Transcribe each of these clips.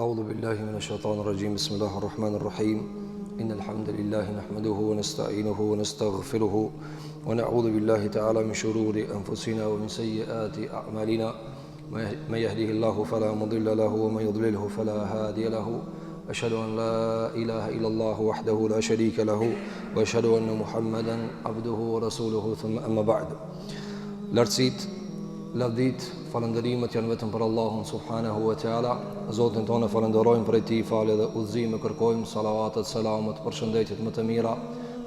أعوذ بالله من الشيطان الرجيم بسم الله الرحمن الرحيم إن الحمد لله نحمده ونستعينه ونستغفره ونعوذ بالله تعالى من شرور أنفسنا ومن سيئات أعمالنا من يهده الله فلا مضل له ومن يضلله فلا هادي له أشهد أن لا إله إلا الله وحده لا شريك له وأشهد أن محمدا عبده ورسوله ثم أما بعد Lartësit, lavdit, falëndërimet janë vetëm për Allahun subhanahu wa ta'ala. Zotin tonë falënderojmë për ti falë dhe udhëzime kërkojmë, salavatet, selamet, përshëndetjet më të mira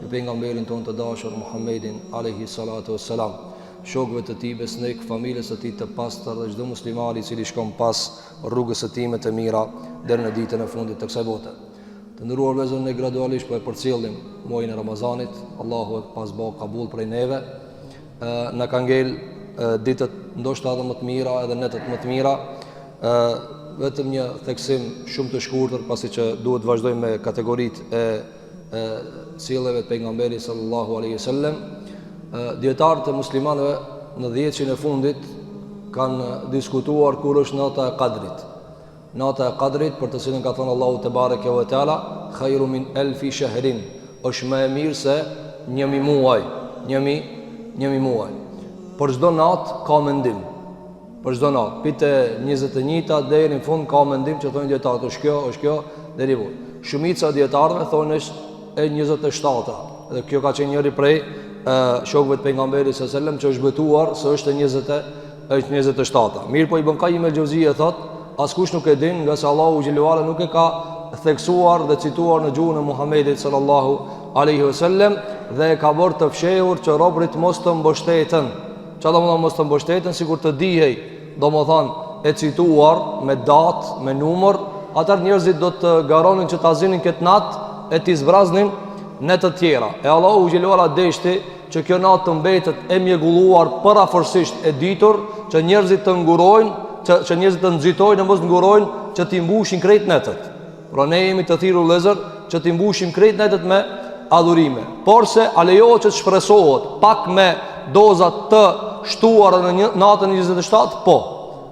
në pejgamberin tonë të dashur Muhammedin alayhi salatu wassalam, shokëve të tij besnik, familjes së tij të pastër dhe çdo muslimani i cili shkon pas rrugës së tij më të mira deri në ditën e fundit të kësaj bote. Të nderuar vëllezër, ne gradualisht po e përcjellim muajin e Ramazanit. Allahu e pas bëj kabul prej neve. Në ka ngel ditët ndoshta edhe më të mira edhe netët më të mira. Vetëm një theksim shumë të shkurtër, pasi që duhet të vazhdojmë me kategoritë e sjelljeve të pejgamberit sallallahu alaihi wasallam. Dietarët e muslimanëve në 10-in e fundit kanë diskutuar kur është nata e Qadrit. Nata e Qadrit, për të cilën ka thënë Allahu te bareke ve teala, khairu min alfi shahrin, është më e mirë se 1000 muaj. 1000 muaj. Për çdo natë ka mendim. Për çdo natë, pite 21-ta deri në fund ka mendim që thonë dietarët, është kjo deri vonë. Shumica e dietarëve thonë është e 27-ta. Dhe kjo ka qenë njëri prej shokëve të pejgamberit sallallahu alajhi wasallam që është betuar se është e 27-ta. Mirë, po Ibn Qayyim el-Jauziyja thotë, askush nuk e din, nga se Allahu xhelalu ala nuk e ka theksuar dhe cituar në gjuhën e Muhamedit sallallahu alaihi wasallam, dhe e ka bërë të fshehur që robrit mos të mbështeten. Çfarë do të thonë mos të mbështeten? Sikur të dihej, domethënë e cituar me datë, me numër, atar njerëzit do të garonin që ta zinin këtë natë e t'i zbraznin në të tjera. E Allahu xhelalu deshti që kjo natë të mbetet e mjegulluar parafërsisht e ditur, që njerëzit të ngurojnë, që njerëzit të nxitojnë e mos ngurojnë, që t'i mbushin krejt netët. Pra ne jemi të thirrur vëllezër që t'i mbushim krejt netët me adhurime. Por se a lejohet që të shpresohet pak me dozat të shtuara në natën e 27? Po.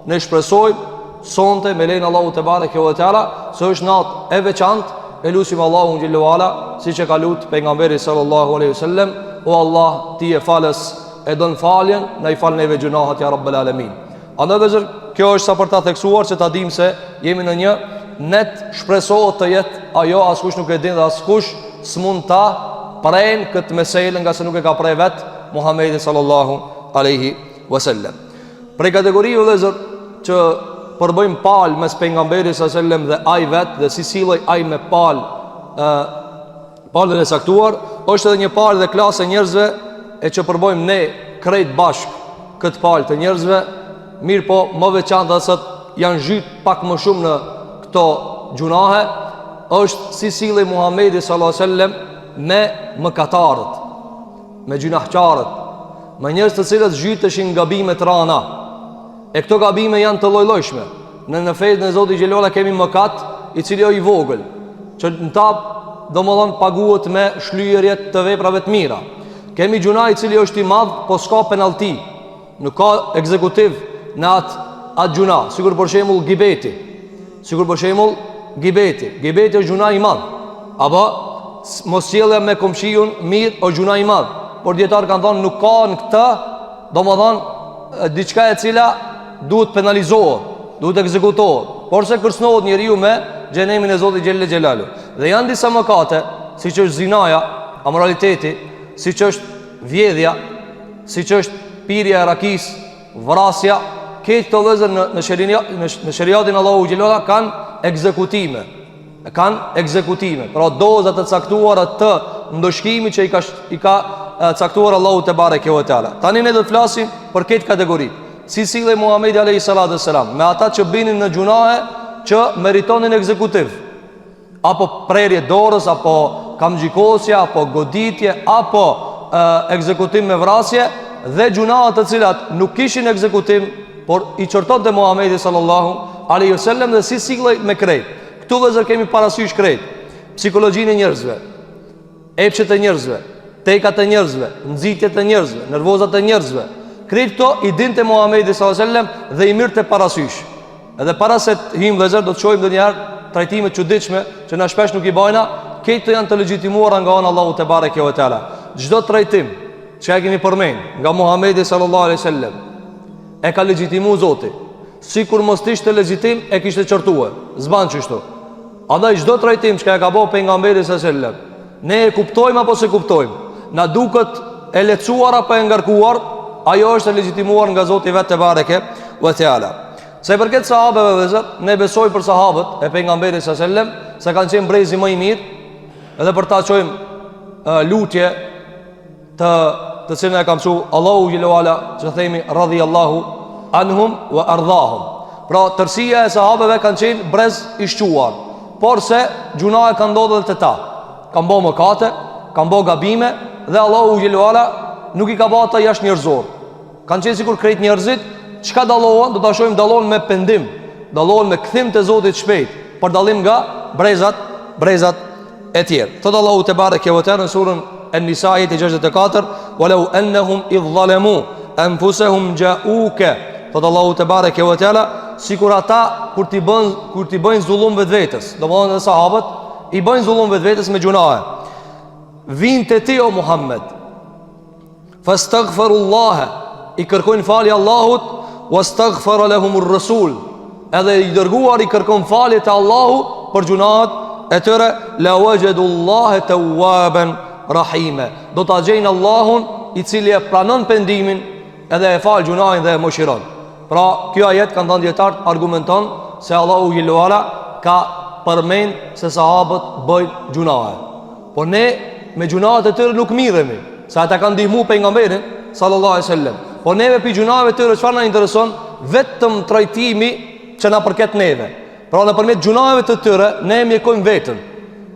Ne shpresojmë sonte me lenin Allahu te bareke ve teala se është natë e veçantë. E lutim Allahun xhelalu ala, siç e ka lut pejgamberi sallallahu alaihi wasallam, o Allah, ti e falës, e don faljen, na i fal neve gjunahat ya rabbel alamin. Andaj vëzër, kjo është sa për ta theksuar që ta dim se jemi në një net shpresohet të jetë ajo, askush nuk e din dhe askush s'mund ta prejnë këtë meselë nga se nuk e ka prej vetë Muhammedi sallallahu aleyhi wasallam. Prej kategorive vëllezër që përbëjmë palë mes pejgamberit sallallahu aleyhi wasallam dhe aj vetë, dhe si sillej aj me palën e saktuar, është edhe një palë dhe klasë e njerëzve e që përbëjmë ne krejt bashkë këtë palë të njerëzve, mirë po më veçantë dhe sët janë zhytë pak më shumë në këto gjunahe, është si sillej Muhammedi sallallahu aleyhi wasallam me mëkatarët, me gjunahqarët, me njerëz të cilët zhyteshin gabime të rana. E këto gabime janë të lloj-llojshme. Në fenë e Zotit xhelalu kemi mëkat i cili është i vogël, që në ta domodin paguhet me shlyerjet të veprave të mira. Kemi gjuna i cili është i madh, po s'ka penallti. Nuk ka ekzekutiv në atë gjuna, sikur për shembull gibeti. Gibeti është gjuna i madh. Apo mos sjellja me komshiun mirë o gjuna i madh. Por dietar kanë thënë nuk ka në këtë, domethënë diçka e cila duhet penalizohet, duhet ekzekutohet. Por se kërcënohet njeriu me xhenemin e Zotit xhelle xhelalu. Dhe janë disa mëkate, siç është zinaja, amoraliteti, siç është vjedhja, siç është pirja e rakis, vrasja, këto vëzën në shariatin Allahu xhelalu kanë ekzekutime. Pra dozat e caktuara të ndoshkimit që i ka caktuar Allahu te bareke ve teala. Tani ne do të flasim për këtë kategori. Si sillej Muhamedi alayhi salatu wasalam me ata që binin në gjunahe që meritonin ekzekutiv, apo prerje dorës, apo kamxhikosja, apo goditje, apo ekzekutim me vrasje, dhe gjunahe të cilat nuk kishin ekzekutim, por i çortonte Muhamedi sallallahu alaihi wasallam, dhe si sillej me krejt. Këtu vëzër kemi parasysh krejt psikologjinë e njerëzve, epshet e njerëzve, tekat e njerëzve, nxitjet e njerëzve, nervozat e njerëzve. Krejt këto i dinte Muhamedi sallallahu alaihi wasallam dhe i mirë të parasysh. Edhe para se të him vëzër do të shohim ndonjëherë trajtime të çuditshme që na shpesh nuk i bajna, këto janë të legjitimuara nga ana Allahu te bareke ve teala. Çdo trajtim që e kemi përmend nga Muhamedi sallallahu alaihi wasallam e ka legjitimuar Zoti. Sikur mos ishte legjitim e kishte çortuar. S'ban çështu. Andaj çdo trajtim që e ka bëu pejgamberi sallallahu alaihi wasallam, ne e kuptojmë apo se kuptojmë, na duket e lecuar apo e ngarkuar, ajo është e legjitimuar nga Zoti vetë te bareke ve teala. Se përket sahabeve vëzër, ne besoj për sahabët e pejgamberit sallallahu alaihi wasallam se kanë qenë brezi më i mirë, edhe për ta çojmë lutje të cilën e ka mësuar Allahu xhelalu ala, që themi radhiyallahu anhum wa ardhahum. Pra tërësia e sahabeve kanë qenë brez i shquar, por se gjunaja ka ndodhur te ta. Kanë bërë mëkate, kanë bërë gabime dhe Allahu xhelalu ala nuk i ka bërë ata jashtë njerëzor. Kanë qenë sikur krejt njerëzit. Çka dallohen? Do ta shohim dallohen me pendim, dallohen me kthim te Zoti të shpejt, për dallim nga brezat e tjerë. Thot Allahu te bareke ve teala në surën An-Nisa ayati 64, "Walau annahum idh zalamu anfusahum ja'uka." Thot Allahu te bareke ve teala, sikur ata kur ti bëjnë zullum vetvetes, domethënë sahabët i bëjnë zullum vetvetes me gjunahe, vinë te ti o Muhammed, fastaghfirullaha, i kërkojnë falje Allahut, wastaghfara lahumur rasul, edhe i dërguar i kërkon falje te Allahu për gjunahet e tyre, la wajadullaha tawwaban rahima, do ta gjejnë Allahun i cili e pranon pendimin edhe e fal gjunahin dhe e mëshiron. Pra kjo ajet kanë thënë dietar argumenton se Allahu xhelalu ala ka përmend se sahabët bëjnë gjunahe, por ne me gjunahet e tyre nuk mirremi, se ata kanë ndihmuar pejgamberin sallallahu alaihi wasallam. Po neve për gjunave të tëre çfarë na intereson? Vetëm trajtimi që na përket neve. Pra nëpërmjet gjunave të tëre ne mjekojmë vetën.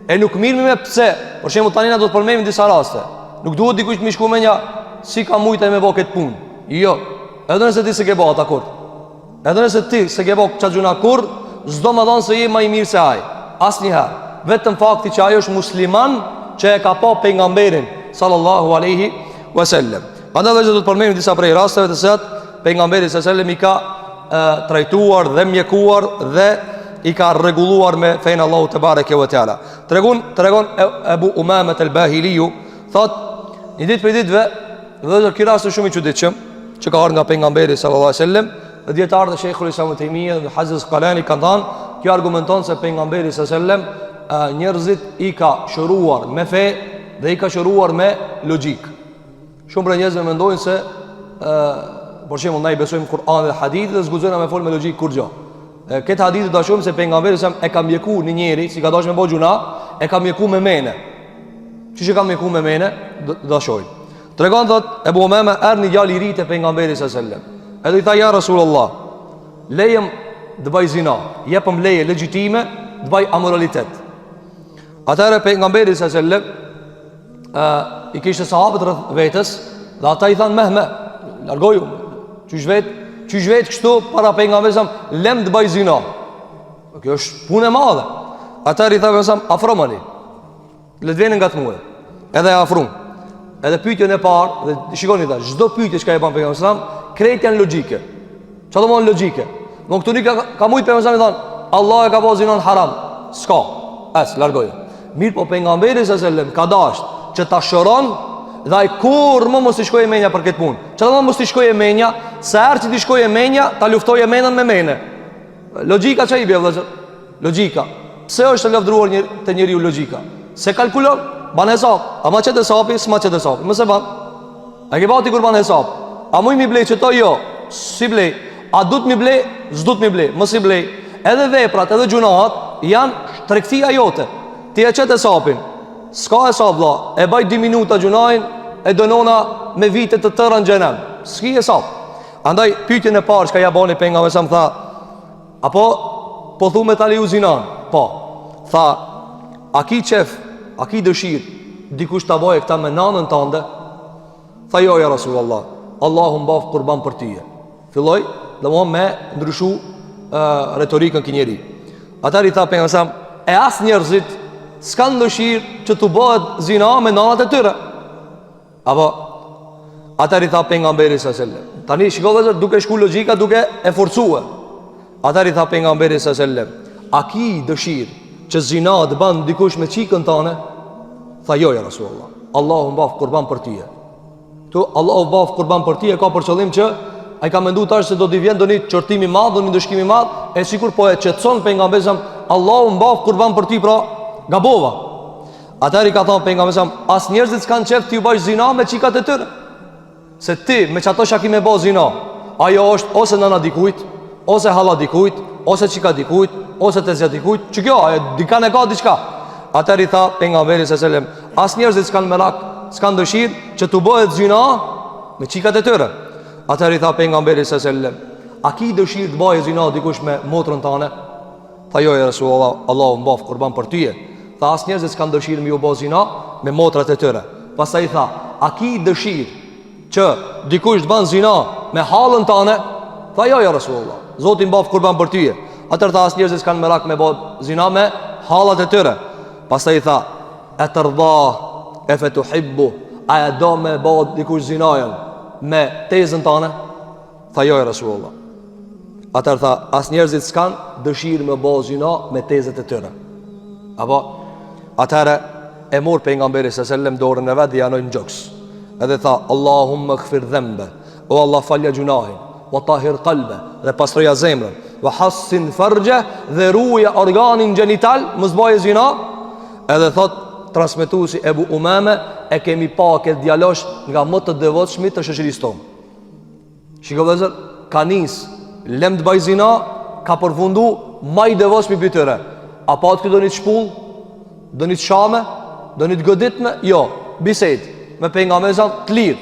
E nuk mirëmi me pse. Për shembull tani na do të përmendim disa raste. Nuk duhet dikush të më shkojë me një si ka mujtë me bë këtë punë. Jo. Edhe nëse ti s'e ke bë ata kur. Edhe nëse ti s'e ke bë çka gjuna kur, s'do më thon se je më i mirë se ai. Asnjëherë. Vetëm fakti që ai është musliman që e ka pa pejgamberin sallallahu alaihi wasallam. Andaj do të përmendim disa prej rasteve të cilat pejgamberi sallallahu alaihi wasallam i ka trajtuar dhe mjekuar dhe i ka rregulluar me fen Allahu te bareke ve teala. Tregon Abu Umama al-Bahili, thot një ditë për ditëve, dhe ky rast është shumë i çuditshëm që ka ardhur nga pejgamberi sallallahu alaihi wasallam, dhe dietar dhe Sheikhul Islam Taymiyah dhe Hafiz Qalani kanë thënë, kjo argumenton se pejgamberi sallallahu alaihi wasallam njerëzit i ka shëruar me fe dhe i ka shëruar me logjik. Shumë për njerëzve mendojnë se për shembull ne i besojmë Kur'an dhe hadith dhe zguzojna me fol me logjik kur gjë. Këtë hadith do ta shohim se pejgamberi sa e ka mjeku në njëri, si ka dashur me bëj gjuna, e ka mjeku me mene. Çish e ka mjeku me mene, do ta shohim. Tregon thot Ebu Umama erdhi një djalë i ri te pejgamberi sallallahu alajhi wasallam. Edhe i tha ja Rasulullah, lejem të bëj zina, jepëm leje legjitime të bëj amoralitet. Atëherë pejgamberi sallallahu alajhi wasallam i kishte sahabët rreth vetes dhe ata i thanë mehme, largoju, qysh vet kështu para pejgamberit sa lem të bëj zina. Kjo është punë e madhe. Ata i thanë sa afromani. Le të vjen nga të mua. Edhe afrum. Edhe pyetjen e parë, dhe shikoni tash, çdo pyetje që e bën pejgamberi sa krejt janë logjike. Çfarë do të thonë logjike? Nuk tani ka mujt pejgamberi thon, Allah e ka bëu zinon haram. S'ka. As largoju. Mirë po pejgamberi sallallahu alajhi wasallam ka dashur që ta shëron dhe ai kur më mos i shkojë menja për këtë punë. Çfarë do të mos i shkojë menja? Sa herë që ti shkojë menja, ta luftojë menën me mene. Logjika çai bie vëllazër? Logjika. Pse është e lavdruar te njeriu logjika? Se kalkulon, ban hesab. Ama çet hesapi, s'ma çet hesapi. Mos e ban. A ke bati kur ban hesab? A muj mi blej çto jo? Si blej? A do të mi blej? S'do të mi blej. Mos i blej. Edhe veprat, edhe gjunahat janë tregtia jote. Ti e çet hesapin. S'ka hesab vlla. E baj 2 minuta gjunahin e dënona me vite të tëra në xhenem. S'ki hesab. Andaj pyetjen e parë që ja bani pejgamberi sa më tha, apo po thu me tali uzinan? Po. Tha, a ki qef, a ki dëshirë dikush ta bëjë këta me nanën tënde? Tha jo ja Rasulullah, Allahu mbaf kurban për tyje. Filloi domthon me ndryshu retorikën kë njeri. Ata i tha pejgamberi sa, e as njerëzit s'kan dëshirë që të bëhet zina me nanat e tyre. Apo ata i tha pejgamberi sallallahu alajhi wasallam. Tani shikoj duke shku logjika, duke e forcuar. Ata i tha pejgamberi sallallahu alajhi wasallam, a ki dëshirë që zina të ban dikush me qikën tane? Tha jo, ja Rasulullah, Allahu mbaf kurban për tyje. Tu Allahu mbaf kurban për tyje ka për qëllim që ai ka menduar tash se do t'i vjen doni çortimi i madh, doni ndëshkimi i madh, e sikur po e çetson pejgamberi, Allahu mbaf kurban për ty, pra gabova. Atëri ka thënë pejgamberi, as njerëzit s'kan qef ti u bash zina me çikat e tyre. Se ti me çato shaki me bë zina, ajo është ose nana dikujt, ose halla dikujt, ose çika dikujt, ose tezja dikujt, që kjo ajo dikan e ka diçka. Atëri tha pejgamberi sallallahu alajhi wasallam, as njerëzit s'kan merak, s'kan dëshirë që t'u bëhet zina me çikat e tyre. Atëri tha pejgamberi sallallahu alajhi wasallam, a ki dëshirë të bëjë zina dikush me motrën tane? Tha jo, ja Rasulullah, Allahu mbaf kurban për tyje. Tha as njerëzit s'kan dëshirë me u bë zina me motrat e tyre. Pastaj tha, a ki dëshirë që dikush të bën zina me hallën tane? Tha jo, ja Rasulullah, Zoti mbaf kurban për tyje. Atëherë tha as njerëzit s'kan merak me bë zina me hallat e tyre. Pastaj tha, e tërda e fetuhibbu, a e do me bë dikush zinajen me tezën tane? Tha jo, ja Rasulullah. Atëherë tha, as njerëzit s'kan dëshirë me bë zina me tezët e tyre. Apo atëherë e mor pejgamberi sallallahu alajhi wasallam dorën e vet dhe janoi në gjoks. Edhe tha, Allahumma ighfir dhanba, o Allah falja gjunahin, wa tahir qalba, dhe pastroja zemrën, wa hassin farja, dhe ruaja organin gjenital, mos bëje zina. Edhe thot transmetuesi Ebu Umame, e kemi pa këtë djalosh nga më të devotshmit të shoqërisë tonë. Shikoj vëllazër, ka nis lem të bëj zina, ka përfundu më i devotshmi mbi tyre. Apo atë do një të shpull, do një të shame, do një të goditme? Jo, bised me pejgamberin të lirë.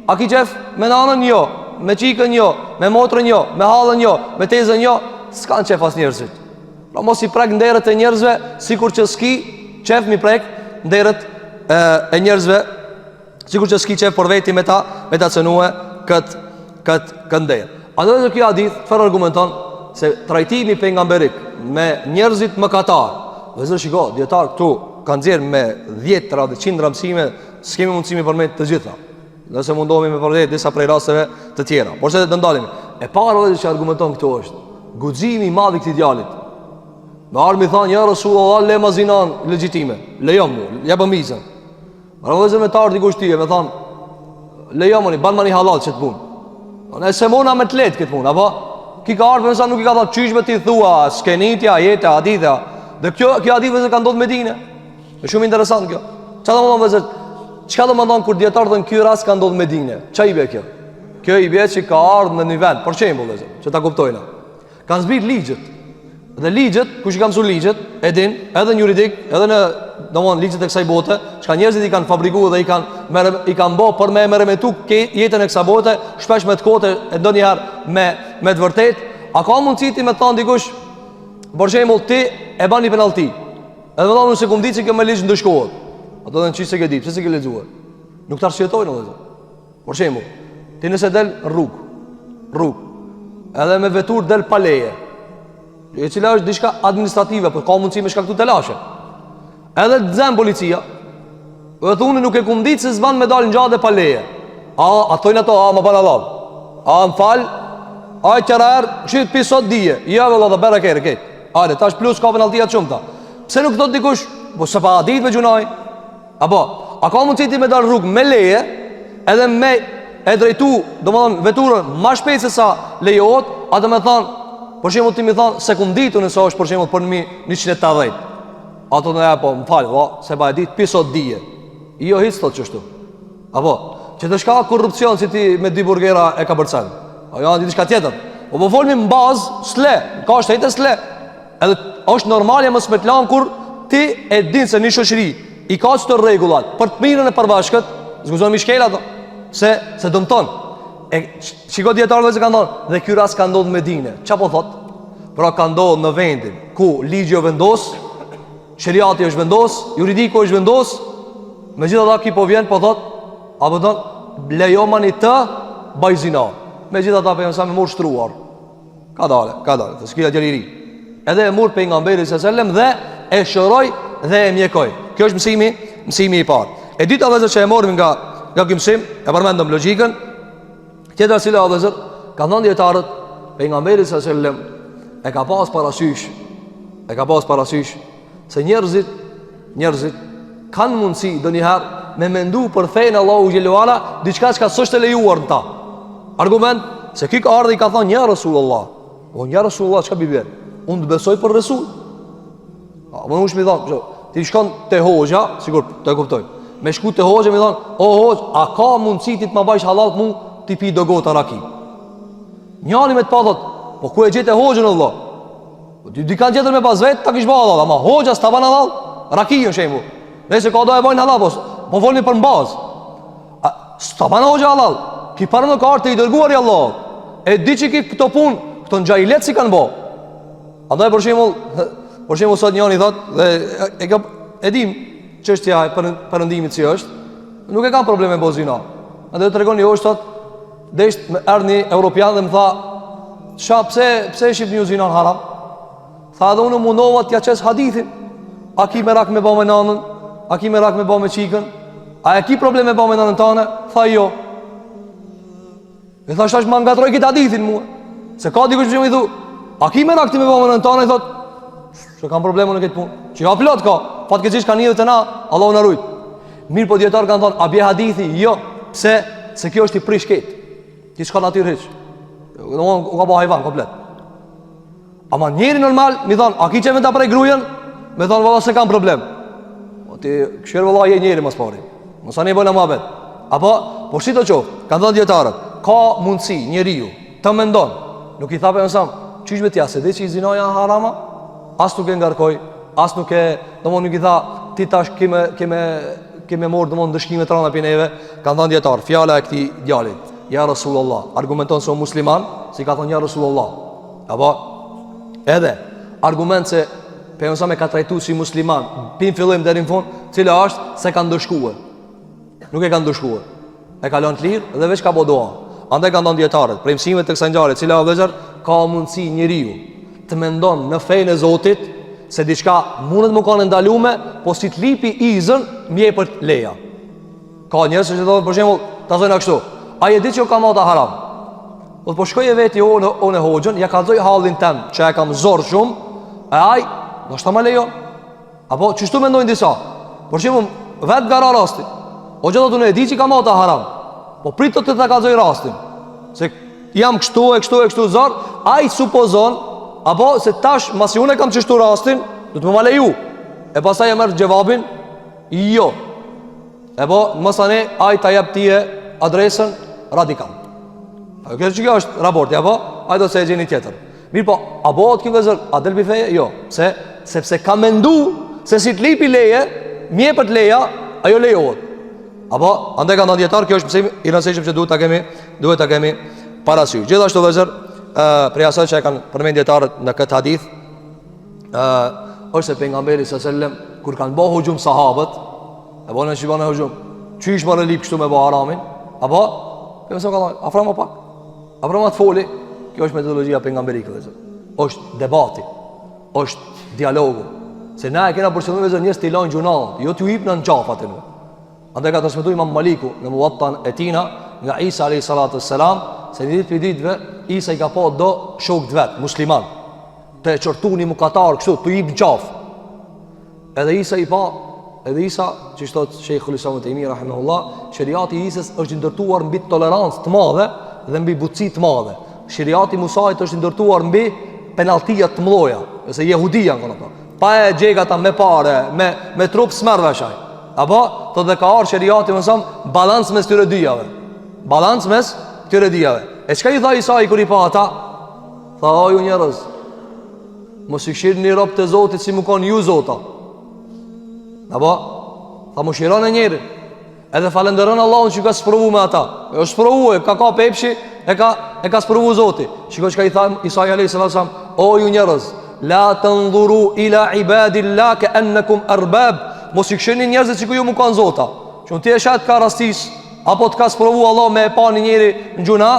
A ki qef me nanën? Jo, me qikën? Jo, me motrën? Jo, me hallën? Jo, me tezën? Jo, s'kan qef as njerëzit. Pra mos i prek nderët e njerëzve, sikur që s'ki qef mi prek nderët e njerëzve, sikur që s'ki qef për veti me ta cënue këtë nderë. A do të kjo hadith çfarë argumenton? Se trajtimi pejgamberik me njerëzit mëkatar. Vëzhgoj shiko, dietar këtu kanë nxjerr me 10 radhë 100 mësime, s'kemi mundësi për me të gjitha. Nëse mundohemi me përdet disa prej rasteve të tjera. Por se të ndalemi. E para vëzhgoj që argumenton këtu është guximi i madh i këtij djalit. Me armi thanë, ja Rasulullah, le mazinan legjitime. Lejo mu, jepëm mizën. Pra vëzhgoj me tarë dikush tije, me thanë, lejo mëni, ban mani halal që të punë. Nëse mona me të letë këtë punë, apo? Ki ka ardhë, nësa nuk i ka thënë qyshme ti thua, skenitja, jetë, haditha. Dhe kjo hadith vëzër ka ndodhë Medine. E shumë interesant kjo. Qa do më thonë vëzër? Qka do më thonë kur djetarë dhe në kjo rast ka ndodhë Medine? Qa i be kjo? Kjo i be që ka ardhë në një vend. Por qembo vëzër, që ta kuptojna. Kanë zbrit ligjet. Dhe ligjet, kush i kam su ligjet, edin, edhe në juridik, edhe në domthon ligjet e kësaj bote, çka njerëzit i kanë fabrikuar dhe i kanë bë për me merremetu jetën e kësaj bote, shpesh me të kote e ndonjëherë me të vërtet, a ka mundësi ti me thon dikush, për shembull ti e bani penallti. Edhe më thonë se kum ditë se kjo me ligj ndëshkohet. Ato do të thënë se ke ditë, pse se ke lexuar. Nuk ta arsyetojnë vëllazër. Për shembull, ti nëse del rrugë, edhe me vetur del pa leje, e cila është diçka administrative, por ka mundësi me shkaktu të lashe. Edhe të zem policia, dhe thunë nuk e kum ditë se s'van me dal në gjade pa leje. A thojnë ato, më ban Allah. Më fal, a qerar, shit pisot dije. Ja valla da bera kërë këtë. Hajde, tash plus ka penalltia të shumta. Pse nuk thot dikush, po se pa ditë me gjunaj. Apo, a ka mundësi ti me dal rrugë me leje, edhe me e drejtu, domethënë veturën më shpejt se sa lejohet, a do të thonë, për shembull ti më thon se kum ditë nëse është për shembull për 180. Ato do ja po, më fal, se pa e ditë pisot dije. Jo hiç thot çështu. Apo, që të shka korrupsion si ti me 2 burgera e ka bërcen. O janë diçka tjetër. Po folmi në bazë, s'le, ka shtetë s'le. Edhe është normale mos me të lan kur ti e din se në shoqëri i ka çto rregullat për të mirën e përbashkët, zgjuzon mishkela ato. Se dëmton. E shiko dietarëve se kanë thonë, dhe ky rast ka ndodhur në Medinë. Çfarë po thot? Pra ka ndodhur në vendin ku ligji është vendos, sheriati është vendos, juridiku është vendos. Megjithatë ki po vjen po thot, apo don lejomani të bëj zinë. Megjithatë apo jam sa më shtruar. Ka dalë, të skija djaliri. Edhe e mur pejgamberi sallallahu alajhi wasallam dhe e shëroi dhe e mjekoi. Kjo është mësimi i parë. E dyta vëzë që e morëm nga ky mësim, e përmendëm logjikën. Tjetër sila vëzër, ka thënë dietarët, pejgamberi sallallahu alajhi wasallam e ka pas parasysh E ka pas parasysh se njerëzit kanë mundësi ndonjëherë me mendu për fenë Allahu xhelalu ala diçka që s'është lejuar në ta. Argument se ki ka ardhi i ka thonë ja Rasulullah. O ja Rasulullah, çka bi bën? Unë të besoj për Resul. Më nuk më thon, ti shkon te hoxha, sigur të e kuptoj. Me shku te hoxha më thon, o hoxh, a ka mundësi ti të më bësh halal mu ti pi do gota raki? Njëri me të pa thot, po ku e gjetë hoxhën Allah? Di kanë gjetër me pas vetë, ta kish bë halal, ama hoxha s'ta ban halal, raki në shembull. Nëse ka do e bojnë halal, po volni për mbaz. S'ta ban hoxha halal. Ki parë në kartë i dërguar i Allah. E di që ki këto punë, këto në gjahilet si kanë bo. Andaj për shembull sot njëri thot, dhe e dim çështja e perëndimit si është, nuk e kam probleme me bozina. Andaj të tregon një hoxh thot, desht me erdhi europian dhe më tha, "Ç'a pse e shihni uzinon haram?" Tha dhe unë mundova t'ja qes hadithin. A ki merak me bë me nanën? A ki merak me bë me çikën? A e ki probleme me bë me nanën tane? Tha jo. E thash më ngatroj këtë hadithin mua. Se ka dikush që më thu, a ki merak ti me bë me nanën tane? I thot, "Se kam probleme në këtë punë." Që ka plot ka. Fatkeqësisht kanë lidhur te na, Allahu na rujt. Mirë po dietar kanë thonë, a bie hadithi? Jo. Pse? Se kjo është i prish ket. Ti s'ka natyrë hiç. Domthon u ka bë hyjvan komplet. Ama njëri normal, mi thon, a ki që me ta prej grujen? Me thon, valla se kam problem. O ti, këshirë valla je njëri mas pari. Mësa ne bëjnë amabet. Apo, po shito qo, kanë thënë djetarët, ka mundësi njeriu të mendon. Nuk i thape nësam, qysh me tja, se dhe që i zinoja harama? As nuk e ngarkoj, as nuk e, domthon nuk i tha, ti tash kime morë domthon dëshkime të rana për neve. Kanë thënë djetarë, fjala e këti djalit, ja Rasulullah, argumenton se o musliman, si ka thënë ja Rasulullah. Apo, edhe argument se pejgamberi me ka trajtuar si musliman, pin fillim deri në fund, cila është se ka ndëshkuar. Nuk e ka ndëshkuar. E ka lënë të lirë dhe veç ka bë dua. Andaj kanë dhënë dietarët, për mësimet të kësaj ngjarje, cila vëllazër ka mundësi njeriu të mendon në fenë e Zotit se diçka mundet më kanë ndaluar, po si të lipi izën mje për leja. Ka njerëz që thonë për shembull, ta thonë kështu, ai e di që ka mota haram. Po shkoj e veti unë hoxhën, ja kallzoj hallin tem, që e kam zor shumë, e ai, do shta ma lejo. Apo, qështu mendojnë disa? Por që më vetë gara rastin. O gjithë të në e di që ka mata haram, po pritë të të kallzoj rastin. Se jam kështu zor, ai supozon, apo se tash, masi unë e kam qështu rastin, du të më ma leju. E pasaj e mërë gjevabin, jo. E po, mësane, ai ta jep tije adresën radikal. Kjo është raporti, apo? Ajë do se e gjeni tjetër. Mirë po, a bëhet kjo vëzër, a del bifeje? Jo. Sepse ka mendu se si të lipi leje, mje për të leja, ajo lejohet. Apo, andaj ka në djetarë, kjo është pësimi i nësejshëm që duhet të kemi parasysh. Gjithashtu vëzër, prej asaj që e kanë përmend djetarët në këtë hadith, është se pejgamberi s.a.s. kur kanë bëhë hujum sahabët, e bëhë në shqibane hujum, që ishë më rëlip kështu me bëhë haramin, apo, këmë se më ka thonë, afra më pak. Apo ma të foli, kjo është metodologjia pejgamberike vëzër. Është debati, është dialogu. Se na e kena përshëndu vëzër njës të ilajnë gjunat, jo t'ju ipë në qafat e në. Andaj ka transmetuar Imam Maliku në Muwatta e tina nga Isa a.s. se një ditë për ditëve Isa i ka pa do shok të vetë, musliman, të e qërtu një mukatar kështu, t'ju ipë në qafë. Edhe Isa i pa, edhe Isa, që shtot Sheikhul Islam Taimi rahimahullah, shariati i Isës është ndërtuar mbi tolerancë të madhe dhe mbi butësi të madhe. Shariati i Musait është ndërtuar mbi penalltia të mëdha, ose jehudia kanë ato. Pa e gjegata me pare, me trup smerve shaj. Apo, thotë dhe ka arë shariati më sam balans mes këtyre dyjave. Balans mes këtyre dyjave. E çka i tha Isa i kur i pa ata? Tha, o ju njerëz, mos i kshirni rob të Zotit si më kanë ju zota. Apo, tha më shirone njëri. Edhe falenderën Allahun që ka sprovu me ata. E sprovu, ka pepshi, e ka sprovu Zoti. Shiko që ka i tha Isa a.s. O ju njerëz, la të ndhuru ila ibadillah ke ennekum arbab. Mos i kshirni njerëzit që ku ju më kanë zota. Që në ti e shetë ka rastis, apo të ka sprovu Allah me e pa një njeri në gjuna,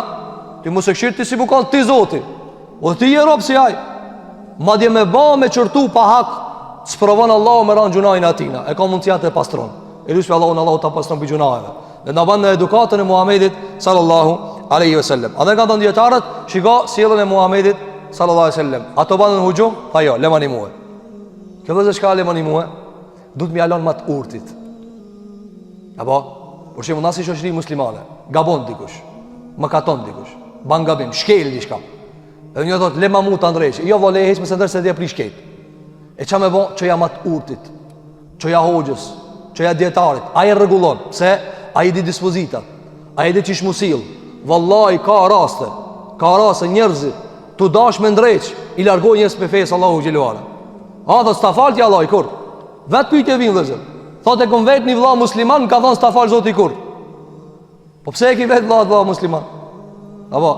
ti mos e kshirë ti si më kanë ti Zoti. O ti je rob si aj. Madje me ba me qërtu pa hak, sprovon Allahu me ran gjunajnë atina. E ka mund të jatë e pastron. E lusë për Allahu ta pastron për gjunajve. Dhe në banë në edukatën e Muhamedit sallallahu aleyhi ve sellem. A dhe ka të ndjetarët, shiko sjellën e Muhamedit sallallahu aleyhi ve sellem. Ato banë në hujum, tha jo, lemani muhe. Kjo vëzë shka lemani muhe, du të mi alon matë urtit. Apo, por që mund nasi shoshri muslimane, gabon dikush, më katon dikush, ban gabim, shkel di shka. Edhe një thot, le ma mu të andrejsh, jo vole e heq me se ndërë se dhe pri shkel. E qa me bo, që ja matë urtit, që ja hoxës, që ja djetarit, a e regulon, pse, a i di dispozitat, a i di qish musil, vallaj, ka raste njerëzit, të dash me ndrejsh, i largoj njës për fejës Allahu Gjelluara. A, dhe s'ta falti Allah i kur, vetë pyjtje vinë dhe zër, thot e kom vetë një vla musliman, ka thonë s'ta falë zoti i kur. Po pse e ki vetë vla musliman? Apo,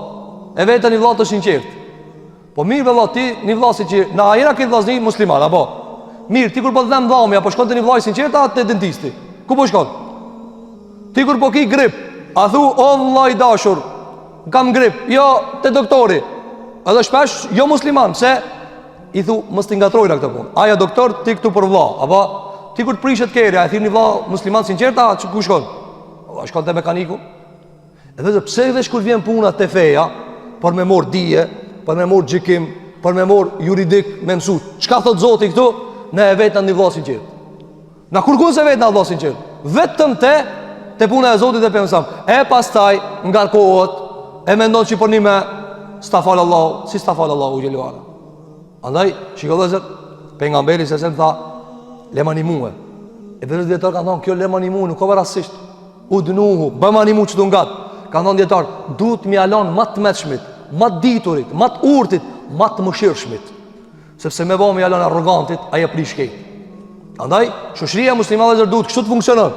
e vetë një vla të shinqert. Po mirë vëlla, ti një vla si që, na ajera këtë vlasni musliman, apo? Mirë, ti kur po të dhem dhamja, po shkon të një vla i shinqert, a të dentisti? Ku po shkon? Ti kur po ki grip, a thu, o vla i dashur, kam grip, jo, të doktori. Edhe shpesh, jo musliman, pse? I thu, mës të ngatrojnë a këtë punë. Aja doktor, ti këtu për vla, apo? Ti kur të prishet kerja, e thirë një vla musliman sinqerta, që ku shkon? Shkon të mekaniku. Edhe dhe pse dhe shkur vjen puna të feja, për me mor dije, për me mor gjikim, për me mor juridik, me mësut. Qka thot zoti këtu? Ne e vetë në një vla sinqert. Na kurkun se vetë në vla sinqert. Vetëm te puna e zotit e për mësam. E pas taj, ngarkohet, e mendon që për një me sta falë Allah, si sta falë Allah u gjelluara. Andaj, shikodhezër, pejgamberi se se më tha, lemani muhe. E dhe rëzë djetarë kanë thonë, kjo lemani muhe nuk ka rasisht. U dënuhu, bëmani muhe që të ngatë. Kanë thonë djetarë, du të mi alon matë metshmit, matë diturit, matë urtit, matë mëshirshmit. Sepse me bo mi alon arrogantit, aje pri shkejt. Andaj, shoshria muslimat dhe zërë du të kështu të funksionon.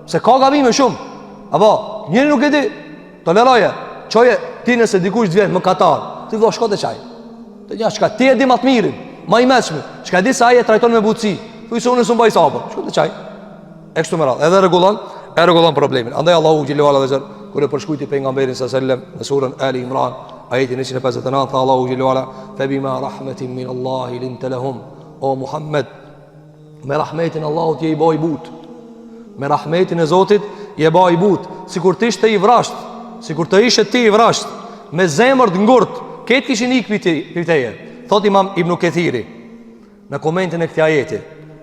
Se ka gabime shumë. Apo, njëri nuk e di, toleroje, qoje, ti nëse dikush të vjen më katar, ti vdo shko të qaj. Të një, shka ti e di matë mirin, ma i metshmit, shka di sa aje trajton me butësi. Thuj se unë nësë mbaj sapër, shko të qaj. E kështu me radhë, edhe regulon problemin. Andaj Allahu Gjelluala dhe zërë, kërë përshkujti pejgamberin s.a.s. Në surën Ali Imran, ajeti 159, tha Allahu Gjelluala, febima rahmetin min Allahi linte lahum, o Muhammed, me rahmetin Allahu t'je i baj but, me rahmetin e Zotit je baj but, si kur t'ishte i vrasht, si kur të ishe ti i vrasht, me zemër të ngurt, ketë kishin ik piteje. Thot Imam Ibn Kathiri në komentin e këtij ajeti,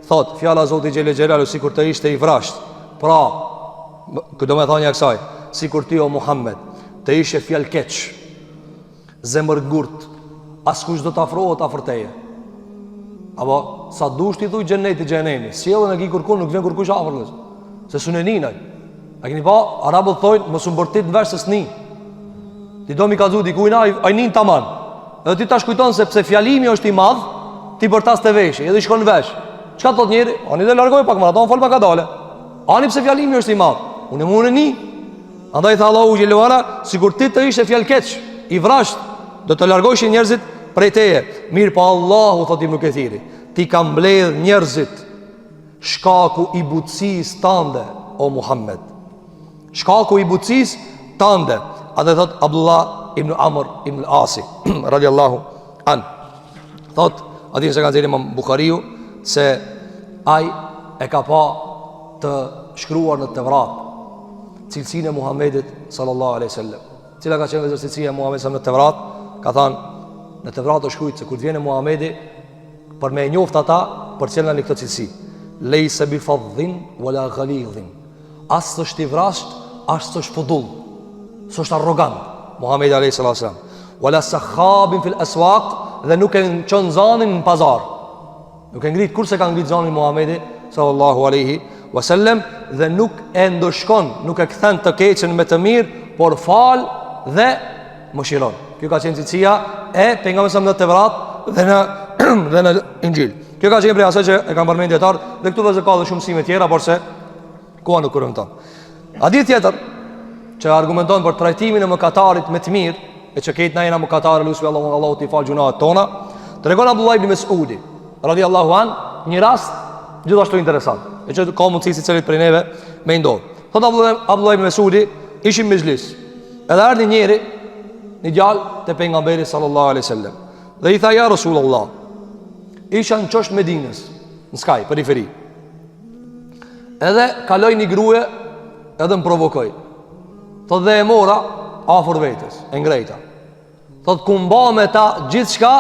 thot fjala Zotit Xhelel Xhelalu si kur të ishte i vrasht. Pra, këdo me thonja kësaj, si kur ti o Muhammed të ishe fjal keq, zemër ngurt, askush do të afrohet afër teje. Apo sa dush ti thuj xheneti xhenemi, sjellën e ki kurkun nuk vjen kurkush afër. Se sunë ninaj. A keni pa arabët thojnë mos u mbërtit në vesh se s'ni. Ti do mi ka zudi kujna ai nin taman. Edhe ti tash kujton se pse fjalimi është i madh, ti bërtas të veshi, edhe shkon në vesh. Çka thot njëri? Ani dhe largoj pak më ato, fol pak dale. Ani pse fjalimi është i madh. Unë më ni. Andaj tha Allahu Gjelluara, sikur ti të ishe fjalë keq, i vrasht, do të largoshin njerëzit prej teje. Mirë pa Allahu, thot Ibn Kathiri, ti ka mbledh njerëzit shkaku i butësisë tande, o Muhammed. Shkaku i butësisë tande. A dhe thot Abdullah ibn Amr ibn Asi radiallahu an, thot adin se kanë zeli Imam Bukhariu, se aj e ka pa të shkruar në Tevrat cilësinë e Muhammedit sallallahu alaihi wasallam. Cila ka qenë cilësia e Muhammedit në Tevrat? Ka thënë në Tevrat është shkruajtur se kur vjen Muhamedi për me e njoft ata për cilën në këtë cilësi, lejse bi fadhin wala ghalidhin, as është i vrasht, as është fudull, s'është arrogant Muhamedi alayhi sallam, wala sakhabin fil aswaq, dhe nuk e çon zanin në pazar. Nuk e ngrit kurse ka ngrit zanin Muhamedi sallallahu alaihi wasallam, dhe nuk e ndoshkon, nuk e kthen të keqen me të mirë, por fal dhe mëshiron. Kjo ka qenë cilësia e pejgamberit në Tevrat dhe në Injil. Kjo ka qenë prej asaj që e kanë përmendur dietar, dhe këtu vëzë ka dhe shumë mësime tjera, por se koha nuk kurrëton. Hadith tjetër që argumenton për trajtimin e mëkatarit me të mirë, e që ketë na jena mëkatarë, lusbi Allahu t'i falë gjunahet tona, tregon Abdullah ibn Mesudi radhiyallahu an një rast gjithashtu interesant, e që ka mundësi si cilit prej neve me ndodh. Thot Abdullah ibn Mesudi, ishim me xhlis, edhe ardhi njëri, një djalë te pejgamberi sallallahu alaihi wasallam, dhe i tha ja Rasulullah, isha në çosht Medinës, në skaj, periferi, edhe kaloj një gruje edhe më provokoj. Thot dhe e mora afër vetës, e ngrejta. Thot ku mba me ta gjithë shka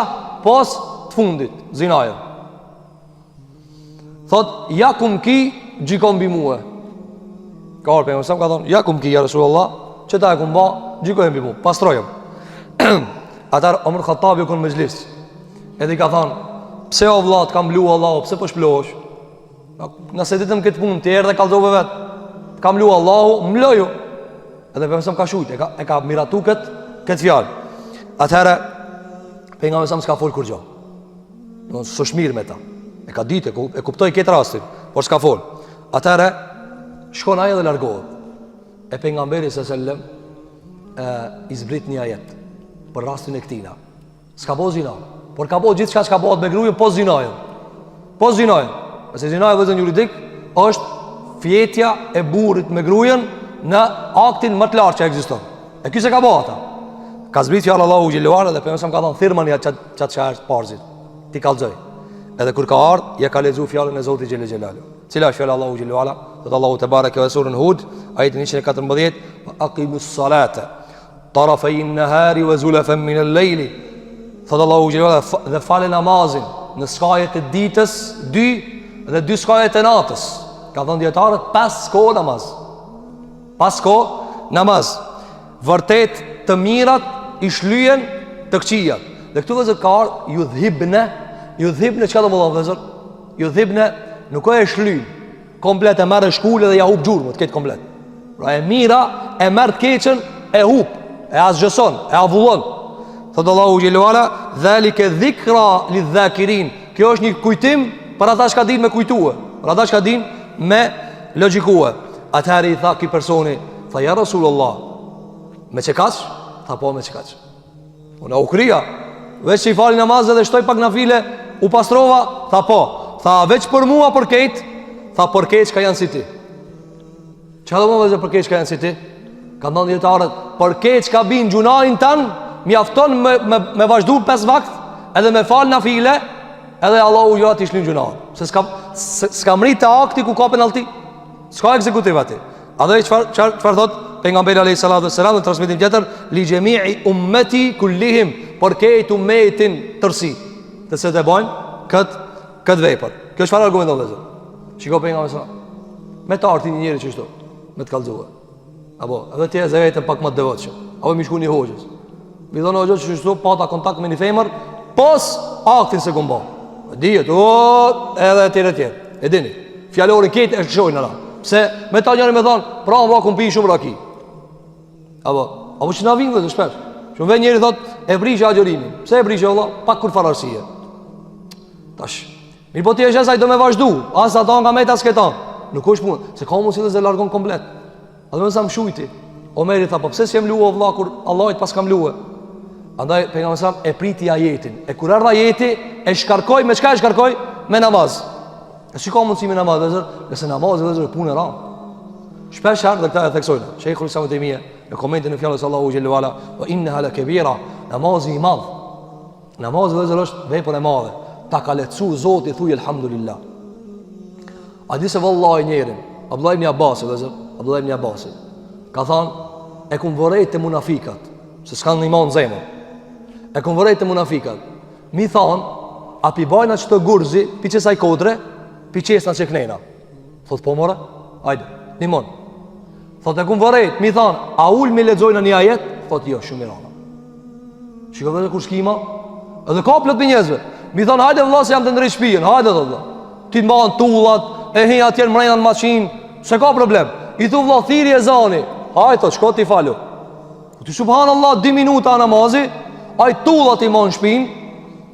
pos të fundit, zinajën. thot ja kum ki gjikon mbi mua. Ka orë për ka thonë ja kum ki ja Rasulullah, që ta e kum ba gjikon mbi mua, pastrojëm. Atar Omer Khattabi u kon mezhlis. Edhe i ka thonë pse o vëlla të kam lu Allahu, pse po shplohesh? Nëse ditëm këtë punë të erë dhe kallzove vet. Kam lu Allahu, më loju. Edhe për ka shujt, e ka miratu këtë fjalë. Atëherë pejgamberi s'ka fol kur gjë. Do të thosh mirë me ta. E ka ditë, e kuptoi këtë rastin, por s'ka fol. Atëherë shkon ai dhe largohet. E pejgamberi sallallahu i zbrit një ajet për rastin e këtina. S'ka bo zina, por ka bo gjithçka çka bëhet me gruajën po zinajën. Po zinajën. Ose zinaja vëzën juridik është fjetja e burrit me gruajën në aktin më të lartë që ekziston. E ky se ka bëu ata. Ka zbrit fjalë Allahu xhelalu ala dhe pejgamberi ka thënë thirrmani çat çfarë parzit. Ti kallxoj. Edhe kur ka ardh, ja ka lexuar fjalën e Zotit xhelalu xhelalu. Cila është fjala Allahu xhelalu ala? Qoftë Allahu te bareke ve surën Hud, ajeti 114, aqimus salata tarafay an-nahari wa zulafan min al-layli. Thot Allahu xhelalu ala dhe falë namazin në skajet e ditës 2 dhe 2 skajet e natës. Ka thënë dietarët 5 kohë namaz. 5 kohë namaz. Vërtet të mirat i shlyen të këqijat. Dhe këtu vëzër ka ardhur ju dhibne çka do të thonë vëzër? Ju dhibne nuk e shlyn komplet, e merr shkullë dhe ja hub gjurmët këtë komplet. Pra e mira e merr të keqën, e hub, e asgjëson, e avullon. Thot Allahu xhelalu ala, "Dhalika dhikra lidh-dhakirin." Kjo është një kujtim për ata që dinë me kujtue, për ata që dinë me logjikue. Atëherë i tha ky personi, tha ja Rasulullah, me çekaç? Tha po me çekaç. Unë u krija, veç që i fali namazë dhe shtoj pak nafile, u pastrova, tha po. Tha veç për mua për keq, tha për keq ka janë si ti. Çka do të thotë për keq ka janë si ti? Ka ndonë dietarët, për keq ka bin gjunain tan, mjafton me vazhdu 5 vakt, edhe me fal nafile, edhe Allahu ju atë shlin gjunain. Se s'ka mrit te akti ku ka penallti. S'ka ekzekutiv aty. A dhe çfarë thot pejgamberi alayhis salatu wassalam në transmetim tjetër, li jami'i ummati kullihim, për këtë ummetin tërsi, të se të bojnë këtë vepër. Kjo çfarë argumenton vëllezër? Shikoj pejgamberi sa me të artin njëri që shto, me të kallëzuar. Apo edhe ti e vetëm pak më të devotshëm. Apo më shkoni hoxhës. Mi thonë hoxhës që shto pata kontakt me një femër pos aktin se kumbo. Dihet, edhe etj. E dini, fjalorin këtë e shojnë ata. Pse me ta njëri më thon, pra vao kum pi shumë raki. Apo që na vinë vetë shpesh. Shumë vjen njëri thot e brishë agjërimin. Pse e brishë valla? Pak kur fararsie. Tash. Mirë po ti e jesh ai do me vazhdu. As ata nga me ta sketon. Nuk është punë, se ka mundësi të largon komplet. A do të sa më shujti. Omeri tha po pse s'jem luë valla kur Allahit pas kam luë. Andaj pejgamberi sa e priti ajetin. E kur ardha ajeti e shkarkoi me çka e shkarkoi? Me namaz. E si ka mundësi me namaz, vëzër? Nëse namazi vëzër punë e rëndë. Shpesh herë dhe këta e theksojnë. Sheikhul Islam Taymija në komentin e fjalës Allahu xhallahu ala, wa innaha lakabira, namazi i madh. Namazi vëzër është vepër e madhe. Ta ka lehtësu Zoti thuj elhamdulillah. A di se vallahi njerin, Abdullah ibn Abbas vëzër, Abdullah ibn Abbas ka thënë e kum vorrejt te munafikat, se s'kan iman zemër. E kum vorrejt te munafikat. Mi thon, a pi bajna çto gurzi, pi çesaj kodre, pi çesna që knena. Thot po more, hajde, nimon. Thot e kum vorrejt, mi thon, a ul mi lexojnë një ajet? Thot jo, shumë mirë. Shikoj vetë kur skima, edhe ka plot me njerëzve. Mi thon, hajde vëlla se jam të ndrej shtëpinë, hajde vëlla. Ti mban tullat, e hi atje mrena në makinë, s'e ka problem. I thu vëlla thiri ezani. Hajde, shko ti falu. Ti subhanallahu 2 minuta namazi, ai tullat i mban në shtëpinë.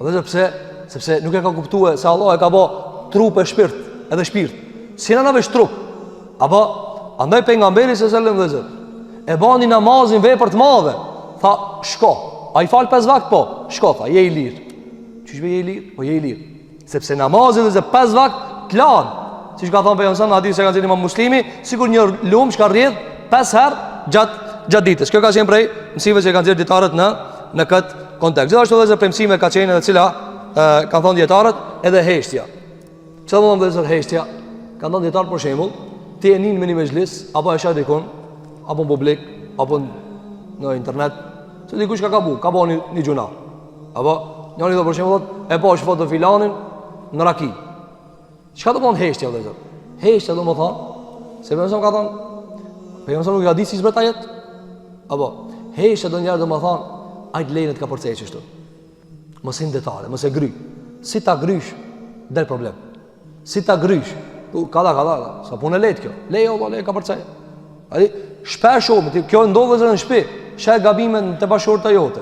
Edhe sepse nuk e ka kuptuar se Allah e ka bë trup e shpirt, edhe shpirt. Si na vesh trup. Apo andaj pejgamberi sallallahu alaihi wasallam e bani namazin vepër të madhe. Tha, shko. Ai fal 5 vakt po. Shko tha, je i lirë. Çish je i lirë? Po je i lirë. Sepse namazi dhe 5 vakt plan. Siç ka thënë pejgamberi në hadith se ka thënë Imam Muslimi, sikur një lum që ka rrjedh 5 herë gjatë ditës. Kjo ka qenë prej mësimeve që kanë dhënë dietarët në këtë kontekst. Gjithashtu edhe premtime ka qenë edhe cila kanë thënë dietarët edhe heshtja. Çfarë do të thonë heshtja? Kanë thënë dietarë për shembull, ti e nin me një mezhlis apo e shoh dikon, apo në publik, apo në internet, se dikush ka bën një gjuna. Apo njëri do për shembull e po foto filanin në raki. Çka do të thonë heshtja vëllazër? Heshtja do të thonë se pejgamberi ka thonë, pejgamberi nuk ka ditë si zbret ajet. Apo heshtja do njëherë do të thonë ajt lejnë të ka përcej çështu. Mos i detale, mos e gry. Si ta grysh del problem. Si ta grysh, kalla, sa punë lehtë kjo. Lejo valla, le ka përcej. Ai shpesh kjo ndodhet në shtëpi. Sheh gabimet të bashkëshorta jote.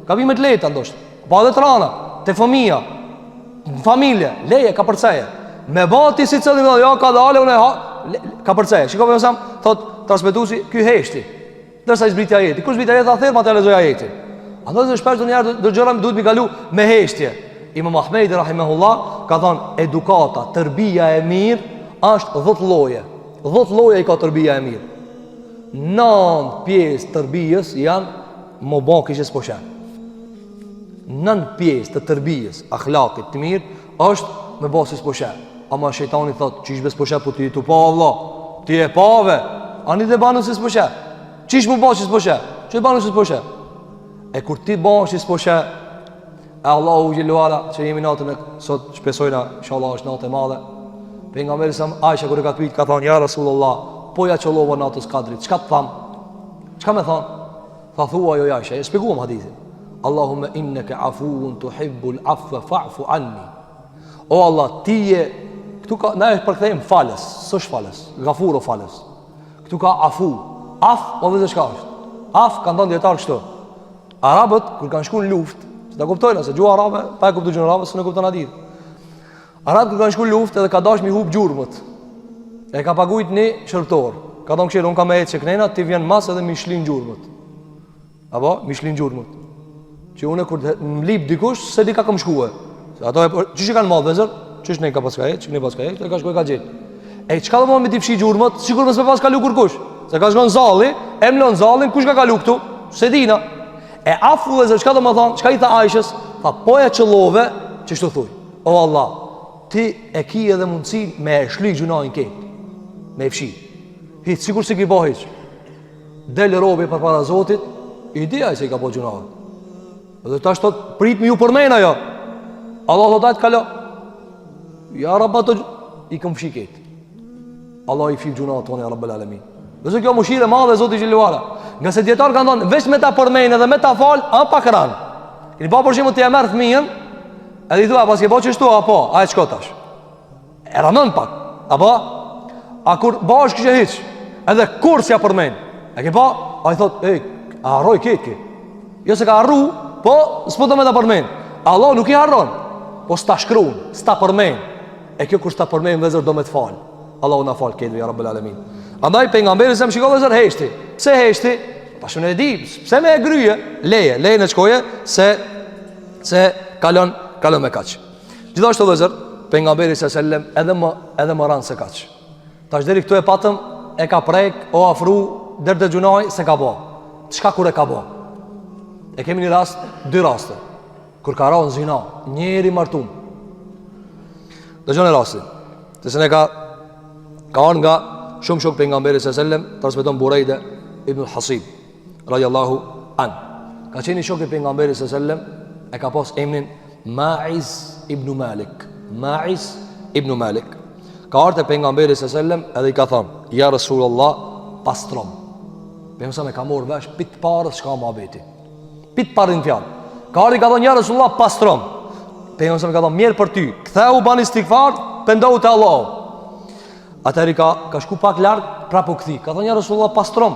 Gabimet lehta ndoshta. Pa edhe trana, te fëmia, në familje, leje ka përcej. Me bati si cëllim dhe ja ka dale unë ka përcej. Shikoj më sam, thot transmetuesi, ky heshti. Derisa i zbriti ajeti. Kush zbriti ajeti a therr, ma të lexoj ajetin. Andaj shpesh do njëherë do gjëra duhet mi kalu me heshtje. Imam Ahmedi rahimahullah ka thënë edukata, tërbia e mirë është 10 lloje. 10 lloje i ka tërbia e mirë. 9 pjesë tërbijës janë më bon kishës po shë. 9 pjesë të tërbijës, akhlakit të mirë është me basis po shë. Ama shejtani thot, qish bes po shë, po ti tu pa Allah, ti e pave, ani dhe banu si s'po shë. Qish mu basis po shë, që banu si s'po shë. E kur ti basis po shë, e Allahu gjelluara, që jemi natën e sot shpesojna, inshallah është natë e madhe. Pejgamberi sa Aisha kur e ka pyet, ka thonë ja Rasulullah, po ja çollova natës Kadrit. Çka të tham? Çka më thon? Tha thua jo Aisha, e shpjeguam hadithin. Allahumma innaka afuun tuhibbul afwa fa'fu anni. O Allah, ti je këtu ka na është përkthejm falës, s'është falës, gafuro falës. Këtu ka afu. Af, po vetë çka është? Af ka ndonjë dietar kështu. Arabët kur kanë shkuar në luftë, se ta kuptojnë se gjuha arabe, pa e kuptuar gjuhën arabe, s'e kupton hadith. Arabët kur kanë shkuar në luftë edhe ka dashur mi hub gjurmët. E ka paguajt një shërptor. Ka thonë këshirë, unë ka me ecë që knena, ti vjen mas edhe mi shlin gjurmët. Apo, mi shlin gjurmët. Që une kur më lip dikush, se di ka kam shkue. Ato e, qësh i kanë madhë vezër? Qësh ne ka pas ka ecë, që ne pas ka ecë, e ka shkue ka gjithë. E qëka do më me ti fshi gjurmët, sikur mësme pas kalu kur kush. Se ka shkon zalli, e mlon zallin, kush ka kalu këtu? Se dina. E afu vezër, qëka do më thonë, qëka i tha Aishës? Tha, poja qëllove, që shtu thuj. O Allah, ti e ki edhe mundësi me e shli gjunajnë ketë. Me fshi. Hiç sikur se ki bëj hiç. Del robi përpara Zotit, ideja se i ka bëj gjunave. Dhe tash thot prit me ju përmend ajo. Allah do ta kalo. Ja Rabb ato i kam fshi ket. Allah i fil gjunat tonë ya Rabbul Alamin. Dhe kjo mëshirë e madhe e Zotit xhelwala. Nga se dietar kanë thënë veç me ta përmend edhe me ta fal, a pa kran. Keni pa për shembull ti e merr fëmijën, edhe i thua pas ke bëj çështu apo, a e çko tash. E ranon pak. Apo a kur bash kështë e hiq, edhe kur s'ja përmen. E ke pa, a i thot, a harroj ketë. Jo se ka harru, po s'po të me ta përmen. Allah nuk i harron, po s'ta shkruun, s'ta përmen. E kjo kur s'ta përmen vezër do me të falë. Allah unë a falë ketë, ja Rabbel Alamin. Andaj pejgamberi se më shiko vezër heshti. Pse heshti? Pa shumë e di, pse me e gryje? Leje në qkoje, se kalon me kaq. Gjithashtu vezër, pejgamberi se sellem edhe më ranë se kaq. Tash deri këtu e patëm, e ka prek, o afru, dërë dhe gjunaj, se ka bo. Qka kur e ka bo? E kemi një rast, 2 raste. Kur ka ra në zina, njeri martum. Dhe gjone rastin. Të se ne ka arë nga shumë shok për nga mberi se sellem, transmeton Burejde ibn Hasib, radiallahu an. Ka qeni shok për nga mberi se sellem, e ka pas emnin Ma'iz ibn Malik. Ma'iz ibn Malik. Ka arte pejgamberi sallallahu alaihi wasallam edhe i ka thënë ja Rasulullah pastrom. Pejgamberi me ka marrë vesh pit parës çka muhabeti. Pit parën fjalë. Ka arte i ka thënë ja Rasulullah pastrom. Pejgamberi me ka thënë mirë për ty. Ktheu bani istighfar, pendohu te Allahu. Atëri ka shku pak larg, prapë u kthi. Ka thënë ja Rasulullah pastrom.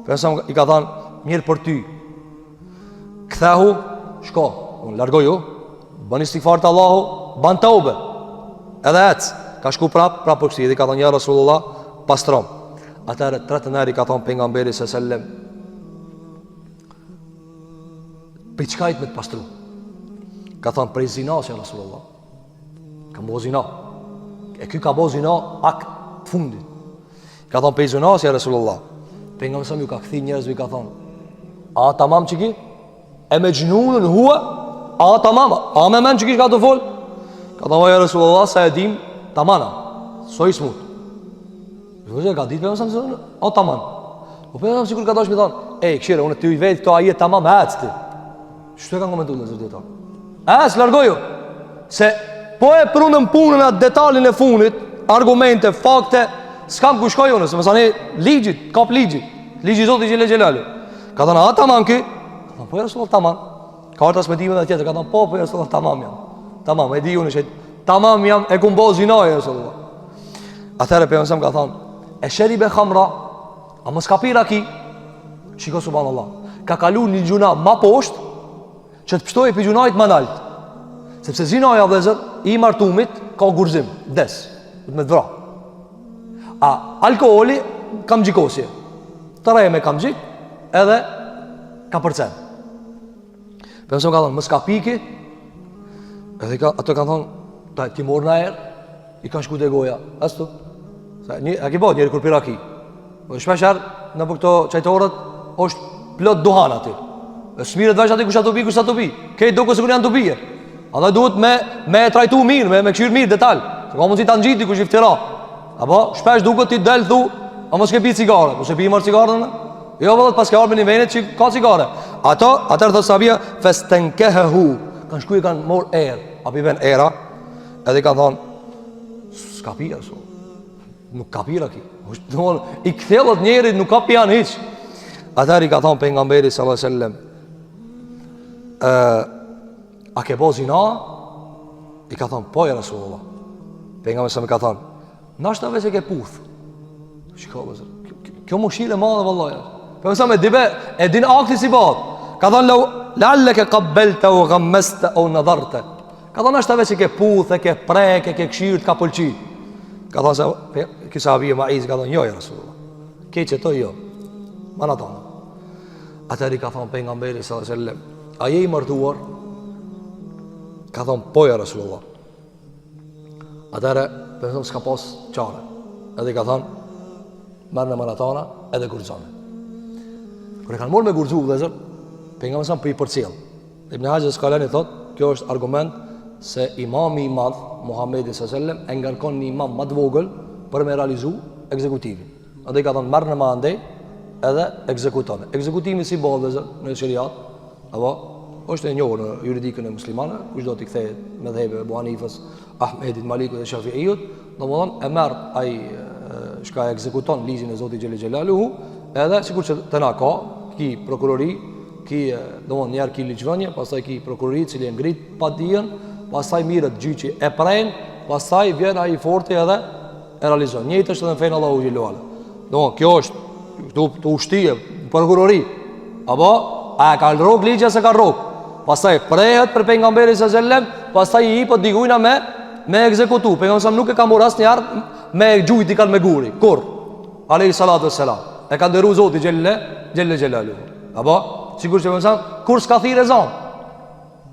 Pejgamberi i ka thënë mirë për ty. Ktheu, shko, unë largoju, bani istighfar te Allahu, ban tobe. Edhe ec. Ka shku prap për këti, dhe ka thonë, ja Rasulullah, pastrom. Atëre, 3 neri ka thonë pejgamberi se sellem, për qkajt me të pastru? Ka thonë, prej zinas, ja Rasulullah. Ka bo zina. E ky ka bo zina, ak të fundit. Ka thonë, prej zinas, ja Rasulullah. Pejgamberi sa ju ka këthi njerëzve, ka thonë, a tamam që ki? E me gjnunën hua? A tamam? A me men që ki ka të fol? Ka thonë, ja Rasulullah, sa e dim, tamana, so i smut. Vëzhe ka ditë për mësëm se o taman. Po për mësëm sikur ka dosh mi thonë, këshire, unë të ju i vetë këto ajet tamam, hec ti. Shtu e kanë komentu në zërdi ta. Largoju. Se po e prunën punën atë detalin e funit, argumente, fakte, s'kam ku shkoj unë, se më sani ligjit, kap ligjit Zoti Gjelle Gjelalu. Ka thënë, a tamam ki? Ka thënë, po e Rasulullah tamam. Ka arë transmetime dhe tjetër, ka thënë, po e Rasulullah tamam jam. Tamam, e di unë që tamam jam, e kumbo zinaj e Rasulullah. Atëherë për nësëm ka thënë, e sheribe khamra, a më s'ka pira ki? Shiko subhanallah, ka kalu një gjuna ma poshtë, që të pështoj për gjunajt ma naltë. Sepse zinaja vëzër, i martumit, ka gurzim, des, me të vra. A alkoholi, kam gjikosje. Të raje me kam gjik, edhe ka përcen. Për nësëm ka thonë, më s'ka piki, edhe ato kanë thonë, ti morë në erë, i kanë shku të goja. Astu, a ki bot njeri kur pira ki. Shpesher, në për këto qajtorët, është plot duhan ati. Smirët veç ati kusha të pi, kusha të pi. Kejtë do kësë kër janë të pije. Andaj duhet me trajtu mirë, me këshirë mirë detalj. Se ka mundësi të në gjiti kush i ftira. Apo, shpesh duke ti delë thu, a mos ke pi cigare. Kushe pi marë cigare në? Jo vëllet pas ke arë me një venit që ka cigare. Atër thë sabia, festenkehehu. Kanë shku i kanë morë erë. Api ven era, edhe i kanë thonë, s'ka pija, nuk ka pira ki. I këthellët njerit nuk ka pijan hiq. Atër i ka thonë pejgamberi sallallahu alaihi wasallam, a ke bo zina? I ka thonë, po e Rasulullah. Pejgamberi sallallahu ka thonë, nashta veç e ke puth. Shiko vëzër, kjo më shile madhe vëllaja. Pejgamberi sallallahu e din akti si bat. Ka thonë, lalleke kabbelte o gammeste o nëdharte. Ka thonë, nashta veç e ke puth, e ke prek, e ke këshirë, ka pëlqi. Ka thonë se, kisa avije ma izi, ka thonë, jo e Rasulullah. Ke që to jo. Mana tonë. Atëri ka thonë pejgamberi sallallahu alaihi wasallam, a je i martuar? Ka thonë, po ja Rasulullah. Atëre, përësëm s'ka pas qare. Edhe ka thonë, mërë në maratona edhe gurzone. Kër e kanë morë me gurzu dhe zër, pejgamberi sa për i përcjell. Ibn Hajar Asqalani thotë, kjo është argument se imami i madh, Muhamedi sallallahu alaihi wasallam, e ngarkon një imam më të vogël për me realizu ekzekutivin. Edhe ka thonë, mërë në mandej edhe ekzekutone. Ekzekutimi si bëhet në shariat, apo është e njohur në juridikën e muslimane, kush do t'i kthehet mëdhëve Abu Hanifës, Ahmedit, Malikut dhe Shafi'ijut, domethënë e merr ai shka ekzekuton ligjin e Zotit Xhelel Xhelaluhu, edhe sikur që të na ka ki prokurori, ki domethënë një ki ligjvënie, pastaj ki prokurori i cili e ngrit pa dijen, pastaj mirët gjyqi e pren, pastaj vjen ai forti edhe e realizon. Njëjtë është edhe në fen Allahu Xhelalu. Domethënë kjo është të ushtije, prokurori, apo a ka rrok ligja se ka rrok. Pastaj prehet për pejgamberin sallallahu alajhi wasallam, pastaj i hipot digujna me ekzekutu. Pejgamberi nuk e ka marrë asnjëherë me gjujt i kanë me guri. Kur? Alayhi salatu wassalam. E ka ndëruar Zoti Xhelle Xhelaluhu. Apo sigurisht pejgamberi kur s'ka thirr ezan.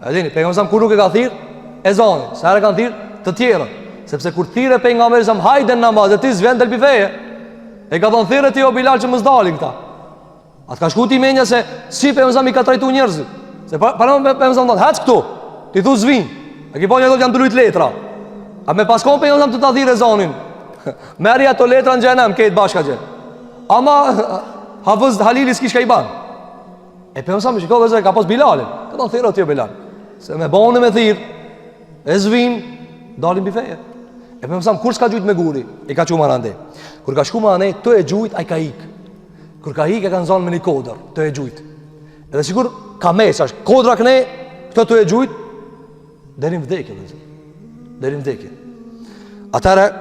A dini pejgamberi kur nuk e ka thirr ezanin, sa herë kanë thirr të tjerën, sepse kur thirrë pejgamberi sa hajde në namaz, ti s'vjen del bifeje. E ka thonë thirrë ti o Bilal që mos dalin këta. Atë ka shku ti menja se si pejgamberi ka trajtuar njerëzit. Se para me pejgamberi thonë, "Haç këtu." Ti thu zvin. A ke bënë ato janë ndryt letra. A me paskon pejgamberi të ta thirrë ezanin. Merri ato letra në xhenem këtë bashkë gjë. Ama Hafız Halili s'kish ka i ban. E pejgamberi shikoi se ka pas Bilalin. Ka thonë thirrë ti o Bilal. Se me bënë me thirr, e zvin, dalin bifeje. E pejgamberi kur s'ka gjujt me guri, i ka çuar ande. Kur ka shku me ande, të e gjujt ai ka ik. Kur ka ik e kanë zonë me një kodër, të e gjujt. Edhe sigur ka mesash, kodra këne, këto të e gjujt, derin vdekje dhe zë. Derin vdekje. Atare,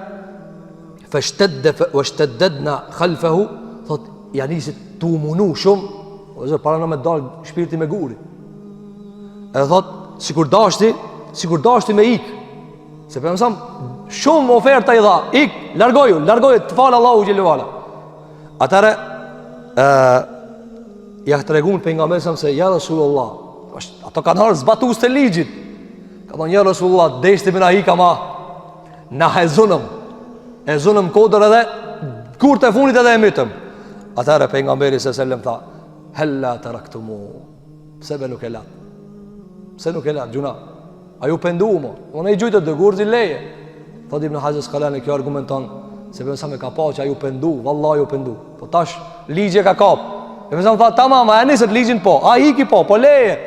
fështeddedna khalfehu, thot, janisit të umunu shumë, o zë, para në me dalë shpirti me guri. Edhe thot, sikur dashti me ik. Se për mësam, shumë oferta i dha, ik, largoju, të falë Allahu Gjelluala. Atare, ja të regun për nga mesëm se ja Rasulullah, ato kanë harë zbatus të ligjit, ka thonë ja Rasulullah, deshti me na hika ma, na e zunëm kodër edhe kur të funit edhe e mytëm. Atare për nga mberi se sellem tha, hella të raktumu, pse be nuk e latë, pse nuk e latë, gjuna, a ju pendu mo, unë e i gjujtë të dëgurë leje. Thot Ibn Hajar Asqalani kjo argumenton se për mësame ka pa që a ju pendu, valla ju pendu, po tash ligje ka kap. E mësame tha, tamam, a e nisët ligjin po, a hiki po leje.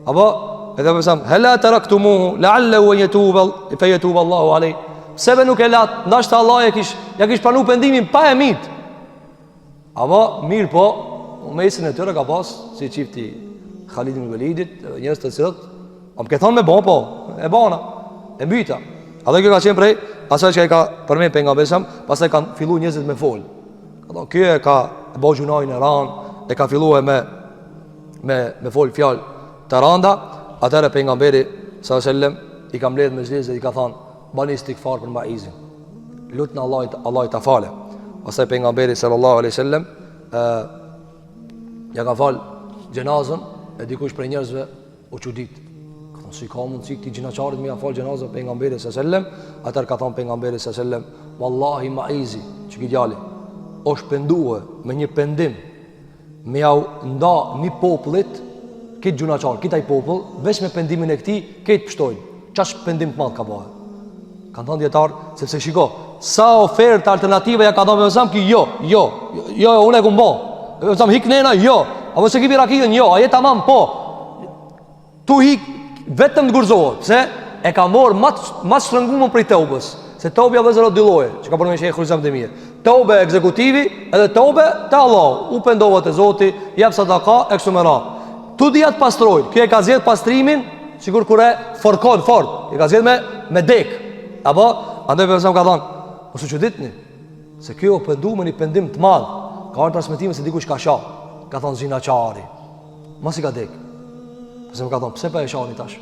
Apo, edhe pësam, hela të raktumuhu, la'allahu an yatuba Allahu alej. Pse nuk e lat, ndashta Allah ja kish pranu pendimin pa e mit. Apo mirë po, mesin e tyre ka pas si çifti Khalid ibn Walidit, njerëz të cilët am ke thonë me bon po, e bona, e mbyta. Atë kjo ka qenë prej asaj që ai ka përmend pejgamberi sa, pastaj kanë filluar njerëzit me fol. Ato ky e ka bëu gjunojin e ran, e ka filluar me fol fjalë të randa, atëra pejgamberi sallallahu alajhi wasallam i ka mbledh mezhliz dhe i ka thënë bani istighfar për Maizin. Lutni Allah ta falë. Pastaj pejgamberi sallallahu alajhi wasallam ja ka fal xhenazën e dikush prej njerëzve u çudit. Ka thonë si ka mundsi ti xhenaçarit më ja fal xhenazën pejgamberit sallallahu alajhi wasallam, atë ka thënë pejgamberi sallallahu alajhi wasallam, wallahi Maizi, çiki djali, është penduar me një pendim me jau nda një popullit, këtë gjunaçar, këtë ai popull, veç me pendimin e këtij, këtë pështojnë. Çash pendim të madh ka bëhe. Kanë thënë dietar, sepse shiko, sa ofertë alternative ja ka dhënë Mesam ki jo, unë e kum bë. Mesam hik nena, jo. Apo se kipi rakitën, jo, a je tamam, po. Tu hik vetëm të gurzohet, pse? E ka marr mas shtrëngumën prej teubës. Se teubja vëzëro dy lloje, që ka përmendur Sheikh Khuzam Demir. Teube ekzekutivi edhe teube te Allah. U pendova te Zoti, jap sadaka e kështu me radhë. Tu diat pastrojnë. Ky e ka zgjedh pastrimin, sikur kur e forkon fort. E ka zgjedh me dek. Apo andaj Mesam ka thënë, mos u çuditni, se kjo pendu me një pendim të madh. Ka ardhur transmetime se dikush ka shah. Ka thënë zinaçari. Mos i ka dek. Mesam ka thënë, pse pa e shahni tash?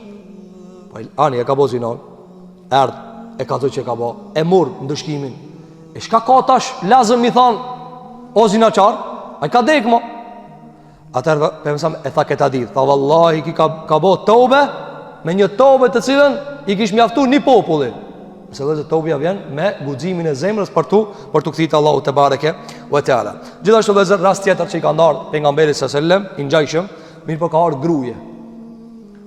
Po ani e ka bëu zinon. Erdh e ka thënë që ka bëu. E mor ndëshkimin. E shka ka tash lazëm mi thon o zinaçar? Ai ka dek mo. Atëherë Mesam e tha këtë ditë. Tha vallahi ki ka bëu tobe me një tobe të cilën i kish mjaftuar një populli. Se dhe tobja vjen me guximin e zemrës për tu kthit Allahu te bareke ve teala. Gjithashtu vëzër rast tjetër që i ka ndarë pejgamberi sallallahu alajhi wasallam i ngjajshëm, mirë po ka ardhur gruaje.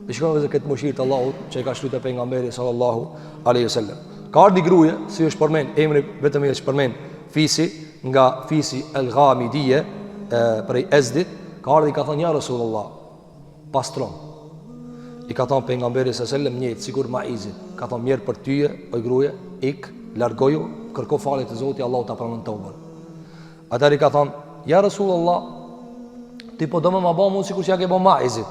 Dhe shikoni vëzër këtë mëshirë të Allahut që i ka shtuar te pejgamberi sallallahu alajhi wasallam. Ka ardhur gruaje, si është përmend emri vetëm i është përmend Fisi nga Fisi el-Ghamidiyye prej Ezdit, ka ardhur i ka thënë ja Rasulullah, pastron. I ka thonë pejgamberi sallallahu alajhi wasallam njëjtë sikur Maizi. Ka thonë mirë për tyje, o gruaje, ik, largoju, kërko falje te Zoti, Allahu ta pranon tobën. Atëri ka thonë, ja Rasulullah, ti po do më bë mua sikur që ja ke bë Maizi.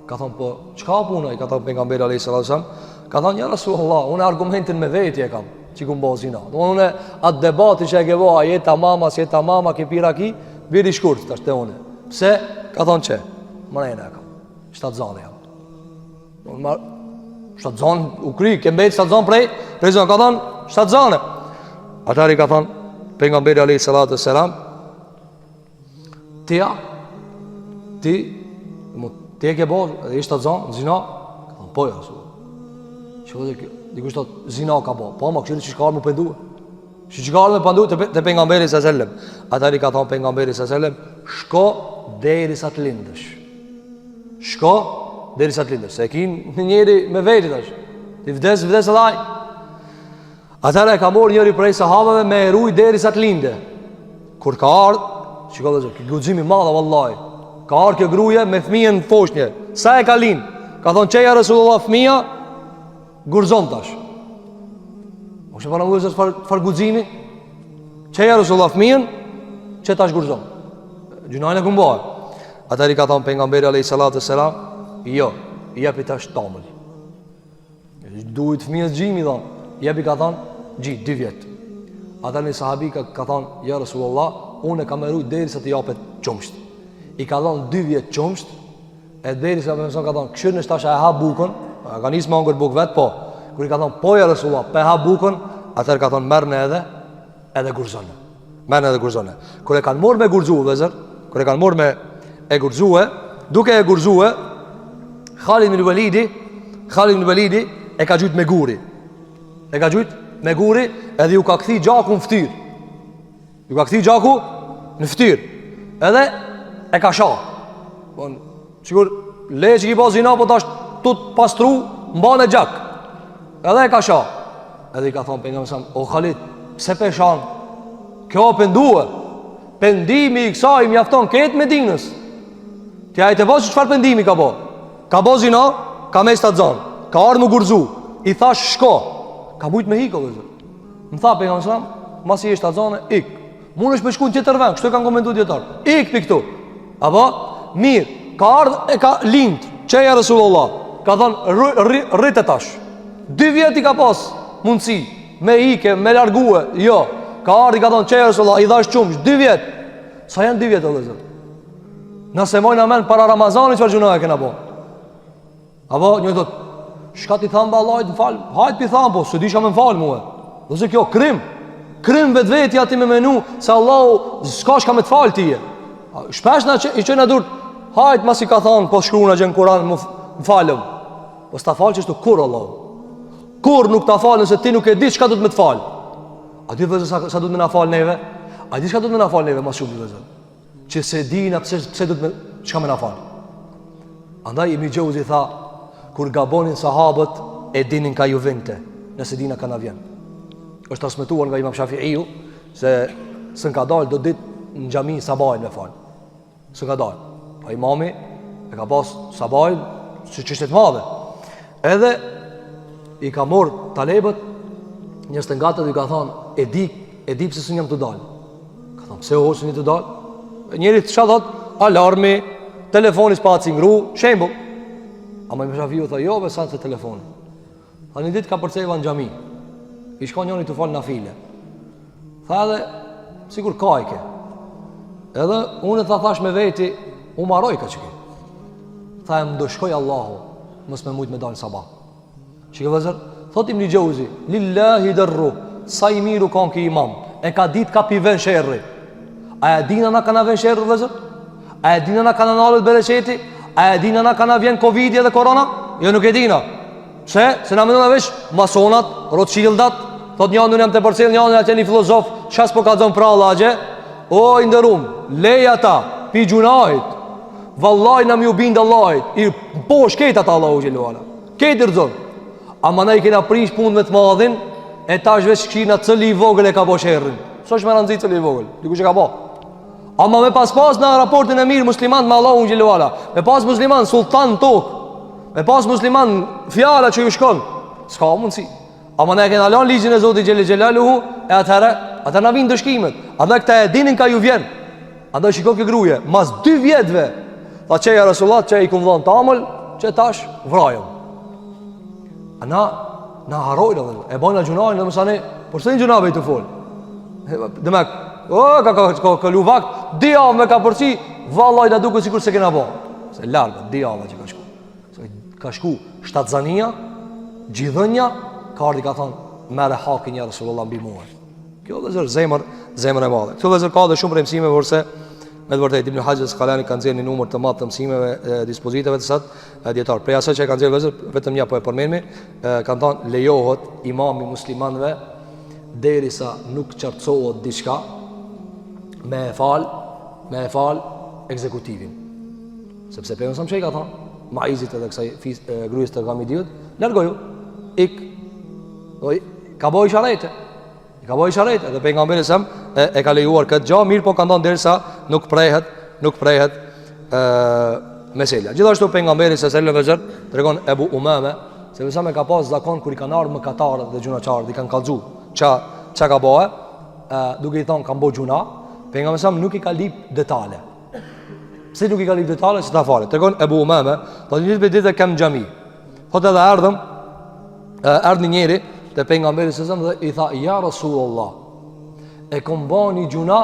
Ka thonë po, çka puna? I ka thonë pejgamberi sallallahu alajhi wasallam, ka thonë ja Rasulullah, unë argumentin me veti e kam, që ku mbozina. Unë atë debati që e ke bë, a je tamam, as je tamam, ke piraki, vjen i shkurt tash te unë. Pse? Ka thonë çe? Mëna e kam. Shtat zonë jam. Shtat zonë u kry, ke mbet shtat zonë prej zonë, ka thonë shtat zonë. Atari ka thonë pejgamberi alayhi salatu wassalam, ti e ke bërë edhe i shtat zonë zina? Ka thonë po ja Rasul. Dikush thot zina ka bërë, po ma këshilli që shkarë më pendu. Shkarë më pendu te pejgamberi sallallahu alajhi wasallam. Atari ka thonë pejgamberi sallallahu alajhi wasallam, shko derisa të lindësh. Shko derisa të lindësh. Se e kin njëri me veti tash. Ti vdes edhe ai. Atëra e ka marrë njëri prej sahabeve me eruj derisa të lindë. Kur ka ardhur, shikoj vëllazër, që guximi i madh vallahi. Ka ardhur kjo gruaje me fëmijën në foshnjë. Sa e ka lind? Ka thonë çeja Rasulullah fëmia gurzon tash. Mos e vëllazër se çfarë guximi? Çeja Rasulullah fëmijën çe tash gurzon. Gjunajnë ku mbohet. Atëri ka thonë pejgamberi alayhi salatu wassalam, jo, jepi tash tomël. Duhet fëmijës gjimi thonë. Jepi ka thonë, 2 vjet. Ata një sahabi ka thonë, ja Rasulullah, unë e kam erujt deri sa të japet qumsht. I ka thonë 2 vjet qumsht, e deri sa ka thonë, këshirë në shtasha e ha bukën, ka njësë më angër bukë vetë, po. Kër i ka thonë, po ja Rasulullah, pe ha bukën, atër ka thonë, mërë edhe gurzone. Mërë edhe gurzone. Kër e kanë morë me gurzu, vezër, kër e kanë morë me e gurzue, duke e gurzue, Khalid ibn Walidi e ka gjujt me guri. E ka gjujt me guri edhe ju ka këthi gjaku në ftyr. Ju ka këthi gjaku në ftyr. Edhe e ka sha. Sigur, le që ki pa zina, po tash tut pastru, mba në gjak. Edhe e ka sha. Edhe i ka thonë për nga mësam, o Khalid, pse pe shanë? Kjo pënduë. Pendimi i kësa i mjafton ketë me dinës. Tja e të po që qëfar pendimi ka bo? Ka bo zina, ka me stadzon, ka ardhë më gurzu, i thash shko, ka mujt me hiko dhe zë. Më tha pejgamberi sallallahu alaihi wasallam, masi e stadzone, ik. Mund është me shku në tjetër vend, kështu e kanë komentuar dietar. Ik pi këtu. Apo mirë, ka ardhë e ka lind, çeja Rasulullah, ka thonë rrit e tash. 2 vjet i ka pas mundsi me ike, me largue, jo. Ka ardhë i ka thonë çeja Rasulullah, i dhash çumsh 2 vjet. Sa janë 2 vjet o vëllezër? Nëse mojnë amen para Ramazanit çfarë gjuna e kena bo? Apo një thot, shka ti thamë ba Allahit më falë? Hajt pi thamë po, së disha me më falë muhe. Dhe se kjo krim vetë vetja ti me menu se Allahu s'ka shka me të falë tije. Shpesh na i qojnë a dur, hajt mas i ka thamë, po shkru në gjenë Kuran më falëm. Po s'ta falë që shtu kur Allahu? Kur nuk ta falë nëse ti nuk e di shka du të me të falë? A di vëzë sa du të me na falë neve? A di shka du të me na falë neve mas shumë vëzë? Që se dina pse du të me çka me na falë. Andaj Ibn Jauzi tha, kur gabonin sahabët e dinin ka ju vinte, nëse dina ka na vjen. Është transmetuar nga Imam Shafi'iu se s'në ka dalë do ditë në xhami sabajin me fal. S'ka dalë. Pa imami e ka pas sabajin si çështë të madhe. Edhe i ka marr talebët njerëz të ngatët i ka thonë e di pse s'jam të dalë. Ka thonë pse hoçni të dalë? Njëri të thot alarmi, telefoni s'paci ngru, shembull. Ama Imam Shafi'iu tha jo, veçantë se telefoni. Tha një ditë ka përcjeva në xhami. I shkon njëri të falë nafile. Tha edhe sigur ka i ke. Edhe unë thash me veti, u maroj ka që ke. Tha e më do shkoj Allahu, mës me mujt me dalë sabah. Që ke vëzër, thot Ibn Jauzi, lillahi dërru, sa i miru kanë ki imam, e ka dit ka piven shërri. A e dina na kana ven shërri vëzër? A e dina na kana nalët bereqeti? A e dina na kana vjen Covid dhe korona? Jo nuk e dina. Se na mendon vesh masonat, Rothschildat, thot një anë jam te porcel, një anë atë një filozof, ças po ka dhon pralla agje. O i nderum, leja ta pi gjunajt. Vallahi na më u bind Allahit. I po shket ata Allahu xhelalu. Këtë rëzon. Ama na i kena prish punë me të madhin, e tash veç kishina cili i vogël e ka bo sherrin. S'është më rëndësi cili i vogël, dikush e ka bo. Ama me pas në raportin e mirë musliman me Allahu xhelalu. Me pas musliman sultan tok. Me pas musliman fjala që ju shkon, s'ka mundsi. Ama ne kena lënë ligjin e Zotit xhelaluhu, e atëra na vijnë dëshkimet. Ata këta e dinin ka ju vjen. Ata shikoj kë gruaje, mas 2 vjetëve. Tha çeja Rasulullah, çe i kum dhon tamël, çe tash vrajëm. Na harojnë dhe e bojnë a gjunajnë dhe mësane, por se një gjunave i të fol. Demek, ka lu vakt, di avë me ka përci, vallaj da duke sikur se kena bo. Se larga, di avë që ka shku. Se ka shku shtatzania, gjithënja, ka ardi ka thonë, mere hakin ja Rasulullah mbi muaj. Kjo dhe zërë zemër e madhe. Kjo dhe zërë ka dhe shumë remësime, vërse me të vërtet Ibn Hajar Asqalani kanë nxjerrë një numër të madh të mësimeve dispozitave të sot dietar. Prej asaj që kanë nxjerrë vëzër, vetëm një po e përmendmi, kanë thënë lejohet imami muslimanëve derisa nuk qartësohet diçka me e fal ekzekutivin. Sepse pejgamberi sa ka thënë, Maizit edhe kësaj gruas të Gamidiut, largoju. Ka bëj sharete. Ka bëj sharete dhe pejgamberi sa e ka lejuar këtë gjë, mirë po ka ndonë derisa nuk prehet mesela. Gjithashtu pejgamberi sa selam vezër tregon Ebu Umame se sa me ka pas zakon kur i kanë ardhur mëkatarët dhe gjunaçarët, i kanë kallxu çka ka bëhe, duke i thonë kanë bëu gjuna, pejgamberi sa nuk i ka lip detale. Pse nuk i ka lip detale se ta fale. Tregon Ebu Umame, do të ditë kam xhami. Thotë edhe ardhi njëri te pejgamberi sa dhe i tha ja Rasulullah, e kom bani gjuna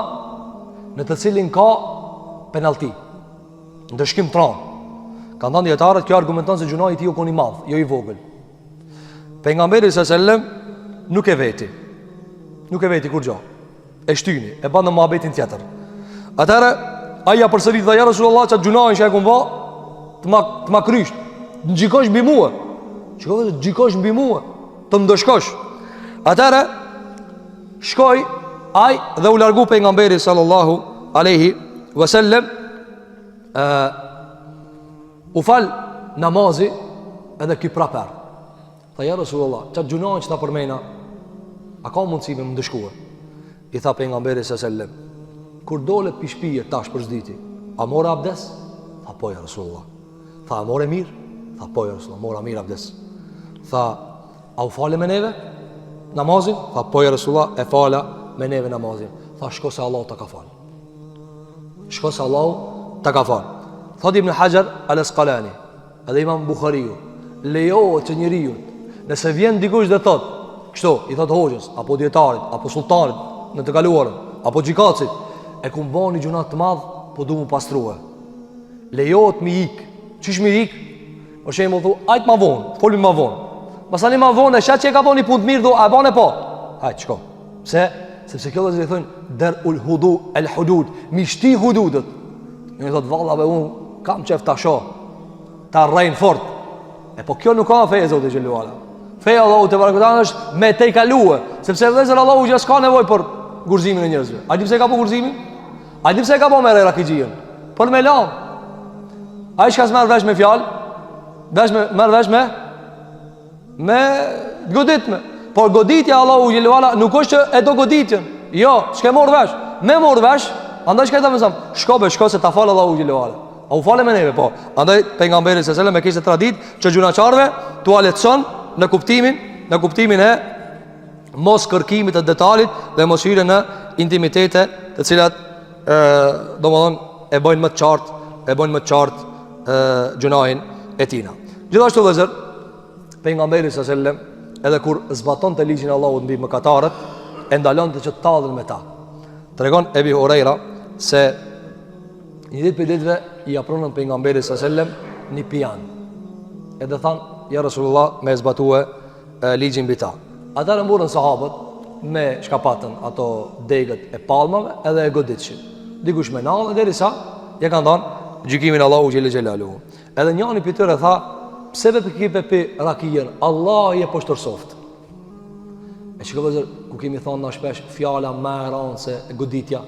në të cilin ka penalti, ndëshkim tron. Ka thënë dietarët, kjo argumenton se gjuna i tij u kon i madh, jo i vogël. Pejgamberi sa selam nuk e veti kur gjë. E shtyni, e bën në muhabetin tjetër. Atëra ai ja përsërit dha ja Rasulullah, çat gjunajin që e kom bë, të ma krysh. Gjikosh mbi mua. Gjikosh mbi mua. Të më dëshkosh. Atëra shkoj ai dhe u largu pejgamberi sallallahu alaihi wasallam, u fal namazi edhe ky praper. Tha ja Rasulullah, çat gjunojnë që ta përmena, a ka mundësi me më ndëshkuar? I tha pejgamberi sallallahu alaihi wasallam, kur dole pishpije tash për zditi, a mora abdes? Tha po ja Rasulullah. Tha a more mirë? Tha po ja Resulullah, mora mirë abdes. Tha, a u fale me neve namazin? Tha po ja Resulullah, e fala me neve namazin. Tha shko se Allahu ta ka fal. Shko se Allahu ta ka fal. Thot Ibn Hajar al-Asqalani, edhe Imam Bukhariu, lejohet që njeriu nëse vjen dikush dhe thot, kështu, i thot hoxhës, apo dietarit, apo sultanit në të kaluarën, apo gjikacit, e kum bani gjunat të madh, po du mu pastrua. Lejohet mi ik. Çish mi ik? Për shembull thu, ajt ma vonë, folim ma vonë. Masani ma vonë, shat që e ka bani punë të mirë, do a bane po. Hajt, shko. Sepse kjo dhe thonë der ul hudu el hudud, mi shti hududet. Një thot vallave unë kam qef ta shoh, ta rrejnë fort. E po kjo nuk ka feje Zotë Gjelluala. Feja Allahu te barekutaala është me te i kalue, sepse vëllezër Allahu gjithë s'ka nevojë për gurzimin e njerëzve. A di pse ka po gurzimin? A di pse ka po merr rakixhin? Për me lam. Ai shkas merr vesh me fjalë, merr vesh me goditme. Por goditja Allahu Gjelluala nuk është që e do goditjen. Jo, s'ke morr vesh. Me morr vesh, andaj shka ta mësam. Shko se ta fal Allahu Gjelluala. A u fale me neve, po. Andaj pejgamberi s.a.s. me kishte tradit që gjunaçarve t'u aletson në kuptimin e mos kërkimit të detalit dhe mos hyrje në intimitete të cilat domethënë e bëjnë më të qartë gjunahin e tina. Gjithashtu vëllezër, pejgamberi s.a.s. edhe kur zbaton të ligjin e Allahut mbi mëkatarët, e ndalon të që tallen me ta. Tregon Ebi Hurajra se një ditë për ditëve i apronën pejgamberi s.a.s. një pijan. Edhe than, ja Rasulullah, me zbatue ligjin mbi ta. Ata mburën sahabët me shkapatën ato degët e palmave edhe e goditshin. Dikush me nallë derisa ja kanë dhënë gjykimin Allahu xhel xelaluhu. Edhe njëri prej tyre tha, pse be kipe pe rakijen? Allah i e poshtërsoft. E shikoj vëzër, ku kemi thonë na shpesh fjala më e rëndë se goditja.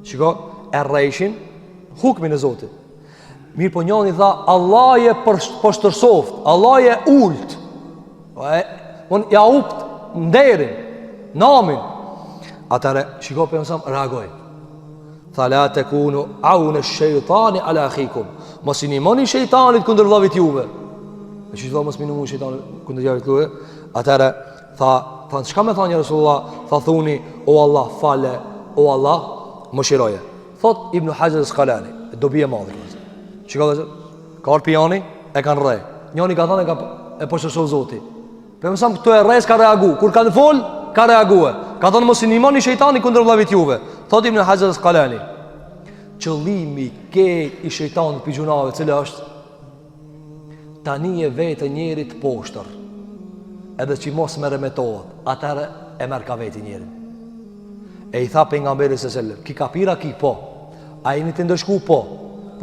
Shikoj, e rrejshin hukmin e Zotit. Mirë po njëri tha, Allah i e poshtërsoft, Allah i e ult. Unë ja upt nderin, namin. Atare, shiko për mësam, reagoj. Tha, la te kunu aune shëjtani ala akhikum. Mos i nimoni shëjtanit kundër vllavit juve. E që të mos minimoni shëjtanit kundër vllavit juve. Atare, tha, shka me tha një Rasulullah? Tha thuni, o Allah fale, o Allah më shiroje. Thot Ibn Hajar al-Asqalani, dobi e madhe. Shiko dhe ka orë pijani, e kanë rej. Njoni ka thënë e poshtërsof Zoti. Për mësam këto e rejs ka reagu. Kur ka në fol, ka reague. Ka thënë mos i nimoni shejtani kundër vllavit juve. Thot Ibn Hajar al-Asqalani, qëllimi i shejtanit për gjunave cila është tani e vetë njerit poshtër, edhe që mos me remetohet, atëre e merë ka veti njerin. E i tha pejgamberi s.a.s. Ki ka pira ki po, a i një të ndëshku po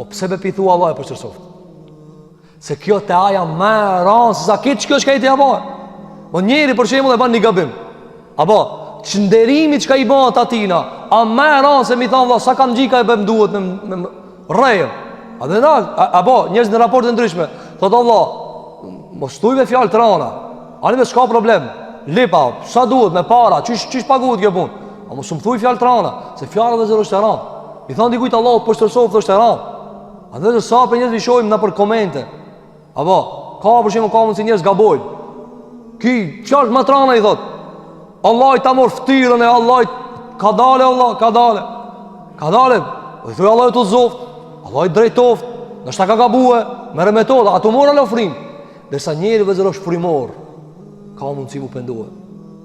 pse be pithu Allah e përqërsoft? Se kjo te aja me ranë, se sa kitë që kjo shka i të jabaj. O njeri për shemull e ban një gabim. Apo, qënderimi që ka i ban të atina, a me ranë se mi thamë vla, sa kam gjika e bëm duhet me rejëm. A dhe apo, njës në raport të ndryshme, thotë Allah, mos tujve fjallë të rana, anime s'ka problem, lipa, sa duhet me para, qish paguhet kjo pun? A mos më thuj fjallë të rana, se fjallë dhe zërë është të ranë. I thonë dikujtë Allah të poshtërsof dhe është të ranë. A dhe sa për njës vishojmë në për komente. Apo, ka për shimë ka mund si njës gabojnë. Ki, fjallë më të rana i thotë. Allah i ta morë ftyrën e Allah i ka dale Allah, ka dale. Ka dale, dhe thuj Allah i të zoft, Allah i drejtoft, nështë ta ka gabue, mere metoda, ato mora le ofrim. Dërsa njeri vëzër është frimor, ka mund si mu pënduhe.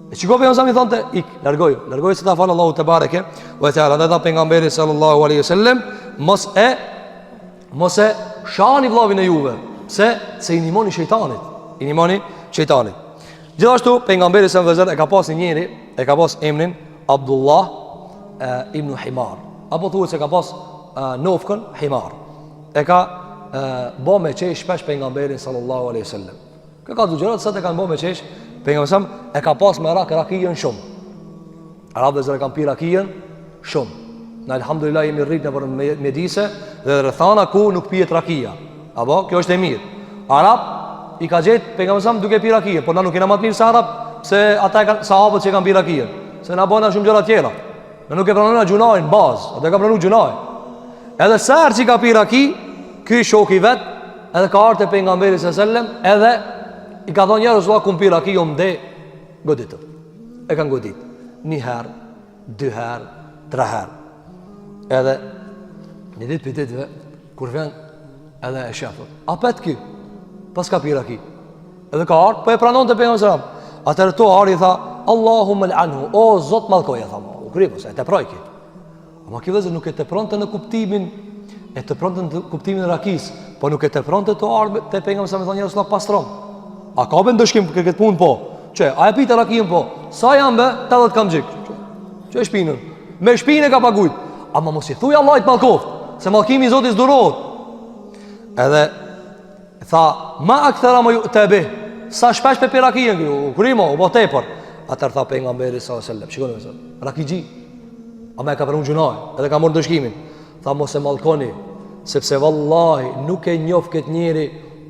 E qiko për jënësam i thonë të ik, largoju se ta falë Allahu të bareke. Vë të ala, dhe ta pengamberi sallallahu aleyhi sallam, mos e shani vlavin e juve, se i nimoni shejtanit. Gjithashtu, pengamberi sallallahu aleyhi sallam, e ka pas një njeri, e ka pas emnin Abdullah ibn Himar. Apo thuhet se ka pas nofkën Himar. E ka bo me qesh shpesh pejgamberin sallallahu alaihi wasallam. Ka gjërat sa të kanë bo me qesh pejgamberi e ka pas me rakijen shumë. Arabët zë kanë pi rakijen shumë. Na alhamdulillah jemi rrit në Medise dhe rrethana ku nuk pihet rakia. Apo kjo është e mirë. Arab i ka gjetë pejgamberi duke pi rakijen, por na nuk kena më të mirë se arab, se ata kanë sahabët që kanë pi rakijen. Se na bëna shumë gjëra tjera. Ne nuk e pranojmë gjunain bazë, ata e kanë pranuar gjunain. Edhe sër që ka pi raki, ky shoku i vet edhe ka ardhur te pejgamberi s.a.s. edhe i ka thonë ja Rasulullah kumpi raki jo mde godit. E kanë godit. Një herë, dy herë, tre herë. Edhe një ditë për ditëve kur vjen edhe e shef. A pet ky? Pas ka pi raki. Edhe ka ardhur, po e pranon te pejgamberi s.a.s. Atëherë to ardhi tha Allahumma al'anhu. O Zot mallkoja tha. U kripo se e teproi ki. Ama ky vëzë nuk e tepronte në kuptimin e tepronte në kuptimin e rakis, po nuk e tepronte to ardhur te pejgamberi s.a.s. thonë Rasulullah pastron. A ka bën dëshkim për këtë punë po? Çe, a e pita rakin po? Sa janë be? 80 kam xhik. Çe shpinën. Me shpinë ka paguajt. Ama mos i thuaj Allahit mallkoft, se mallkimi i Zotit s'durohet. Edhe tha, ma akthara ma yu'tabi. Sa shpesh pe pirakin këtu, kurimo, u bë tepër. Atë tha pejgamberi sallallahu alajhi wasallam, shikoni më. Rakixhi. Ama e ka pranuar gjunaj, edhe ka marrë dëshkimin. Tha mos e mallkoni, sepse vallahi nuk e njoh këtë njeri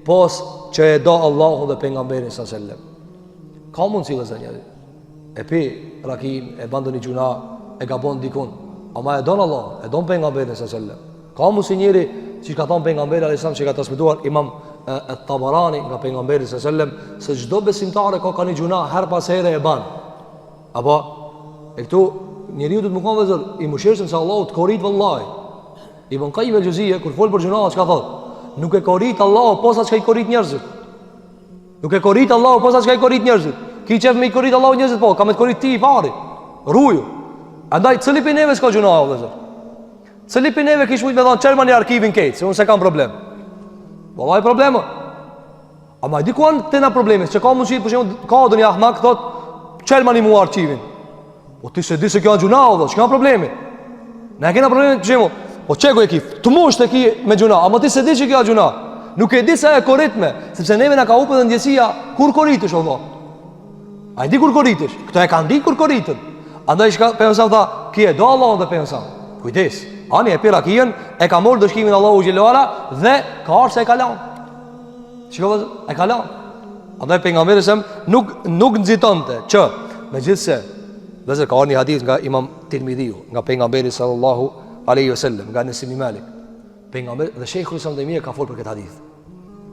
pos që e do Allahu dhe pejgamberi sallallahu alajhi wasallam. Ka mundsi vëzë njëri. E pi rakin, e bandon i gjuna, e gabon dikun. Ama e don Allah, e don pejgamberin sallallahu alajhi wasallam. Ka mundsi njëri, siç ka thënë pejgamberi sallallahu alajhi wasallam, që ka transmetuar Imam at-Tabarani nga pejgamberi sallallahu alajhi wasallam, se çdo besimtar ka një gjuna her pas here e ban. Apo e këtu njeriu do të më kanë vëzë i mëshirshëm se Allahu të korrit vallahi. Ibn Qayyim al-Juzeyy kur fol për gjuna çka thotë? Nuk e korrit Allahu posa çka i korrit njerëzit. Nuk e korrit Allahu posa çka i korrit njerëzit. Ki çef me i korrit Allahu njerëzit po, ka me të korrit ti i pari. Rruju. Andaj cili për neve s'ka gjuna vëzë. Cili për neve kish mujt me thonë çelmani arkivin këtë, se unë se kam problem. Vallahi probleme. Ama di kuan të na probleme, që ka mundësi për shembull ka doni ahmak thot çelmani mu arkivin. Po ti se di se kjo është gjuna vëzë, çka problemi? Ne kena probleme për shembull. Po çego e ki, të mush të ki me gjuna, ama ti se di që kjo është gjuna. Nuk e di se e korritme, sepse neve na ka humbur ndjesia kur korritesh valla. Ai di kur korritesh, këto e kanë di kur korritën. Andaj shka pejgamberi tha, ki e do Allahun dhe pejgamberi. Kujdes. Ani e pirakien e ka marrë dëshkimin Allahu xhelalu ala dhe ka ardhur se e ka lënë. Shikoj, e ka lënë. Andaj pejgamberi nuk nxitonte që megjithse Dhe ka një hadith nga Imam Tirmidhiu, nga pejgamberi sallallahu alaihi wasallam, nga Anas ibn Malik. Pejgamberi dhe Sheikhul Islam Taymiyah ka folur për këtë hadith.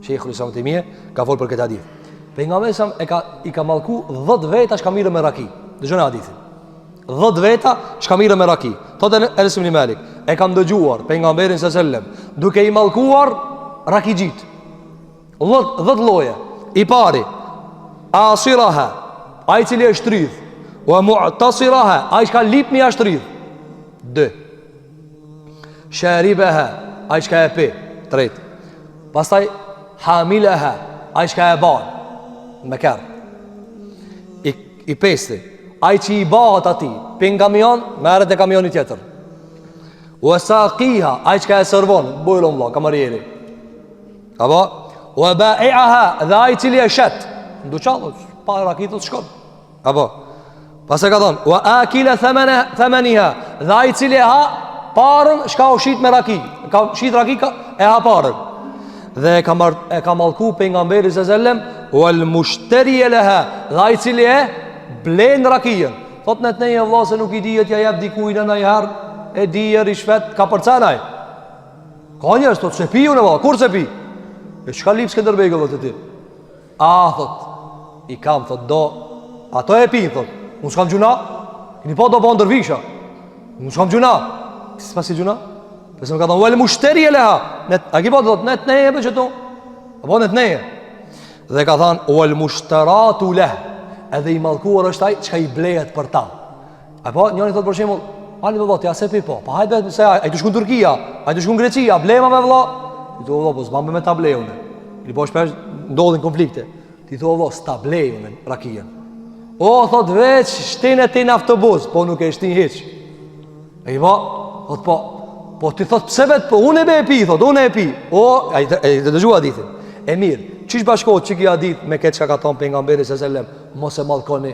Sheikhul Islam Taymiyah ka folur për këtë hadith. Pejgamberi sa i ka mallku 10 veta shkamirë me raki. Dëgjoni hadithin. 10 veta shkamirë me raki. Thotë Anas ibn Malik, e kam dëgjuar pejgamberin sallallahu alaihi wasallam duke i mallkuar rakixhit. 10 lloje. I pari, asiraha, ai i cili është shtridh. Wa mu'tasiraha, ai që lip mi ashtë rridh. 2. Sharibaha, ai që e pi. 3. Pastaj hamilaha, ai që e ban me kërë. I 5. Ai që i bat ati pin kamion, merret e kamioni tjetër. Wa saqiha, ai që e servon, bujlon vlla, kamarieri. Apo wa ba'i'aha, dhe ai cili e shet. Nduçall, pa rakitut shkon. Apo pas e ka thonë, wa akila thamaniha, dhe ai cili ha parën, shka u shit me raki, ka shit raki, e ha parën. Dhe e ka malku pejgamberi sallallahu alaihi wasallam, wal mushtari laha, dhe ai cili e blen rakijen. Thot në të neje vlla se nuk i dihet ja jep dikujt ndaj herë, e dier i shvet ka përcanaj. Ka njerëz thot se piu në valla, kur se pi? E çka lip Skënderbegu valla ti? Thot, i kam thot do, ato e pin thot. Unë s'kam gjuna. Kini po do po ndërvisha. Unë s'kam gjuna. Si pasi gjuna? Pëse më ka thonë, uele mushteri e leha. A ki po do të net neje për që tu? Apo net neje. Dhe ka thonë, uele mushteratu leh. Edhe i malkuar është taj, qka i blejet për ta. Apo, njëni thotë për shemull, ani vëllo, tja se pi po. Pa hajtë se a i të shkun Turkia, a i të shkun Grecia, blema me vëllo. Ti thu vëllo, po s'bambe me ta blejune. I po shpesh ndodhin konflikte. Ti thu vëllo, s'ta blejune rakijen. O, thot veç, shtin e ti në autobus, po nuk e shtin hiq. E i ba, thot po ti thot pse vet, po unë e be e pi, thot, unë e pi. O, e të dëgjua dithin. E mirë, qish bashkohet që kja dit me këtë që ka thonë pejgamberi sallallahu alaihi wasallam, mos e mallkoni,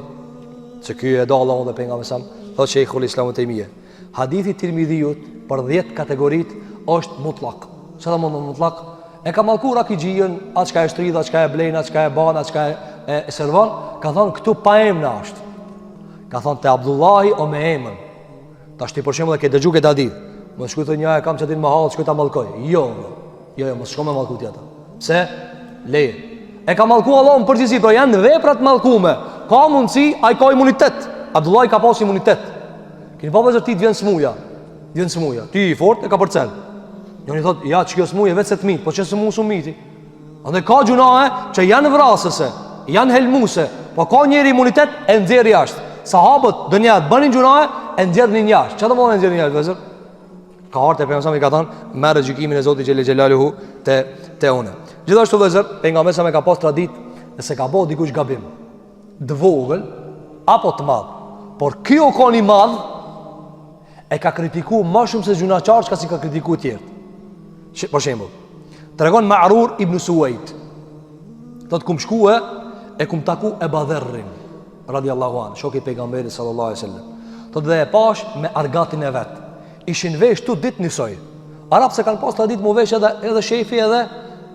që kjo e do Allahu dhe pejgamberi sallallahu alaihi wasallam, thot Sheikhul Islam Taymiyah. Hadithi Tirmidhiut për 10 kategorit është mutlak. Çfarë do të thonë mutlak? E ka mallku rakixhien, atë çka e shtridh, atë çka e blen, atë çka e ban, atë çka e servon, ka thonë këtu pa emra është. Ka thonë te Abdullahi o me emën. Tash ti për shembull e ke dëgju këtë hadith. Mos shkoj thonë ja e kam çadin me hall, shkoj ta mallkoj. Jo, mos shko me mallku tjetër. Pse? Leje. E ka mallku Allahu në përgjithësi, por janë vepra të mallkume. Ka mundsi, ai ka imunitet. Abdullah ka pas imunitet. Keni pa vëzër ti të vjen smuja. Vjen smuja. Ti i fort e ka përcel. Njëri thot, ja ç'kjo smuje vetë se të mit, po ç'se mu sumiti. Andaj ka gjunahe që janë vrasëse, janë helmuse, po ka njëri imunitet e nxjerr jashtë. Sahabët dënjat bënin gjunahe e nxjerrin jashtë. Çfarë do të thonë nxjerrin jashtë vëzër? Ka ardhur pejgamberi ka thënë, merr gjykimin e Zotit xhelel xhelaluhu te unë. Gjithashtu vëzër, pejgamberi sa më ka pas tradit, nëse ka bëu dikush gabim, të vogël apo të madh, por kjo ka një madh e ka kritikuar më shumë se gjunaçar që si ka kritikuar të tjerë. Për shembull, tregon Ma'rur ibn Suwaid, do të kum shkuë e kum taku Ebu Dherrin radiallahu anhu, shoku i pejgamberit sallallahu alaihi wasallam. Do të dhe e pash me argatin e vet. Ishin vesh tu ditë njësoj. Arabë se kanë pas tradit mu vesh edhe shefi edhe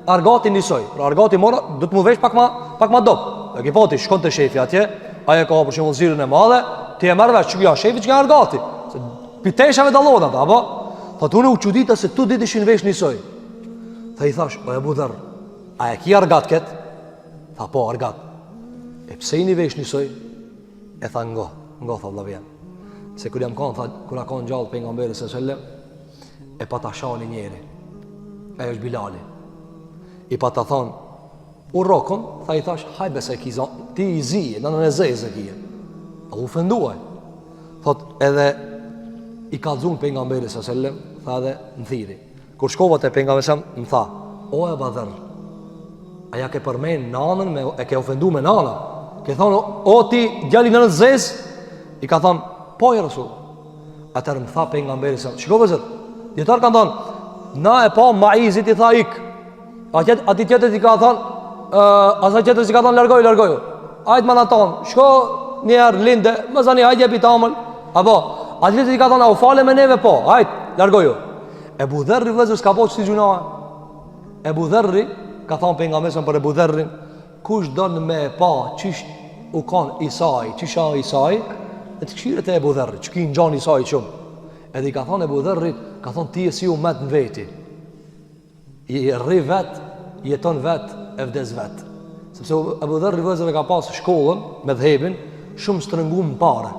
argati njësoj. Pra argati mora do të mu vesh pak ma dop. Dhe ki poti shkon të shefi atje, aje ka për shembull zirën e madhe, ti e merr vesh që ja shefi që ka argati. Se piteshave dallon ata, apo? Thot unë u çudita se tu ditë ishin vesh njësoj. Tha i thash, o Ebu Dherr, a e ki argat ket? Tha po argat. E pse i një vesh njësoj? E tha ngo tha vlavjen. Se kur jam kanë, tha, kur a kanë gjallë pejgamberi sallallahu alaihi wasallam, e pa ta shani njeri. Ai është Bilali. I pa ta thon, u rokon, tha i thash, haj bese ki ti i zije, në e zeze kije. A u ofenduaj. Thot edhe i ka dhun pejgamberi sallallahu alaihi wasallam, tha edhe në thiri. Kur shkova te pejgamberi më tha, o Ebu Dherr, aja ke përmen nanën, e ke ofendu me nanën. Ke thonë, o ti djali në zez, i ka thonë, po i Rasul. Atër më tha pejgamberi sa. Shiko vëzër, djetarë kanë thonë, na e pa Maizit i tha ik. Ati tjetër i ka thonë, asa tjetër si ka thonë, largoju. Ajtë më në tonë, shko njerë linde, më zani ajtë jepi tamël. Apo, ati tjetër i ka thonë, a u fale me neve po, ajtë, largoju. Ebu Dherri vëzër s'ka po që si gjunahë. Ebu Dherri, ka thonë pejgamberi për Ebu Dherrin, kush donë me e pa qish u kanë Isai, qisha Isai, e të këshirët e Ebu Dherrit, që ki në gjanë Isai qëmë. Edhe i ka thonë Ebu Dherrit, ka thonë ti e si u met në veti. I rri vet, jeton vet, e vdes vet. Sepse Ebu Dherrit vëzër e ka pas shkollën, me dhebin, shumë strëngu më pare.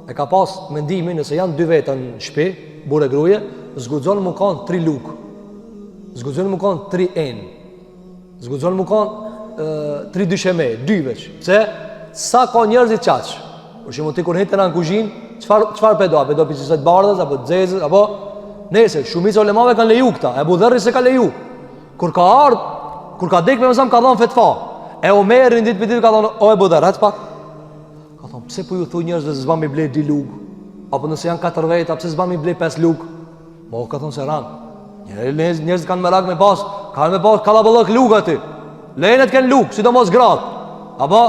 E ka pas mendimin, nëse janë dy vetën në shpi, bure gruje, zgudzon më kanë 3 lukë. Zgudzon më kanë 3 enë. Zgudzon më kanë 3 dysheme, 2 veç. Se sa ka njerëzit qaqë. Por që më ti kur hitën në kuzhinë, qëfar pedo? A pedo pisiset bardhës, apo dzezës, apo nese, shumica ulemave kanë leju këta. Ebu Dherri se ka leju. Kur ka ardhë, kur ka dekë me mësam, ka thonë fetfa. E Omeri në ditë për ditë ka thonë, o Ebu Dherr, hëtë pak. Ka thonë, pse po ju thuj njerëzve se zba mi blej 2 lukë? Apo nëse janë 4 veta, pse zba mi blej 5 lukë? Mo, ka thonë se ranë. Njerëzit kanë merak me pas, kanë me pas kalabëllëk lukë aty. Lejenet kanë lukë, sidomos gratë. Apo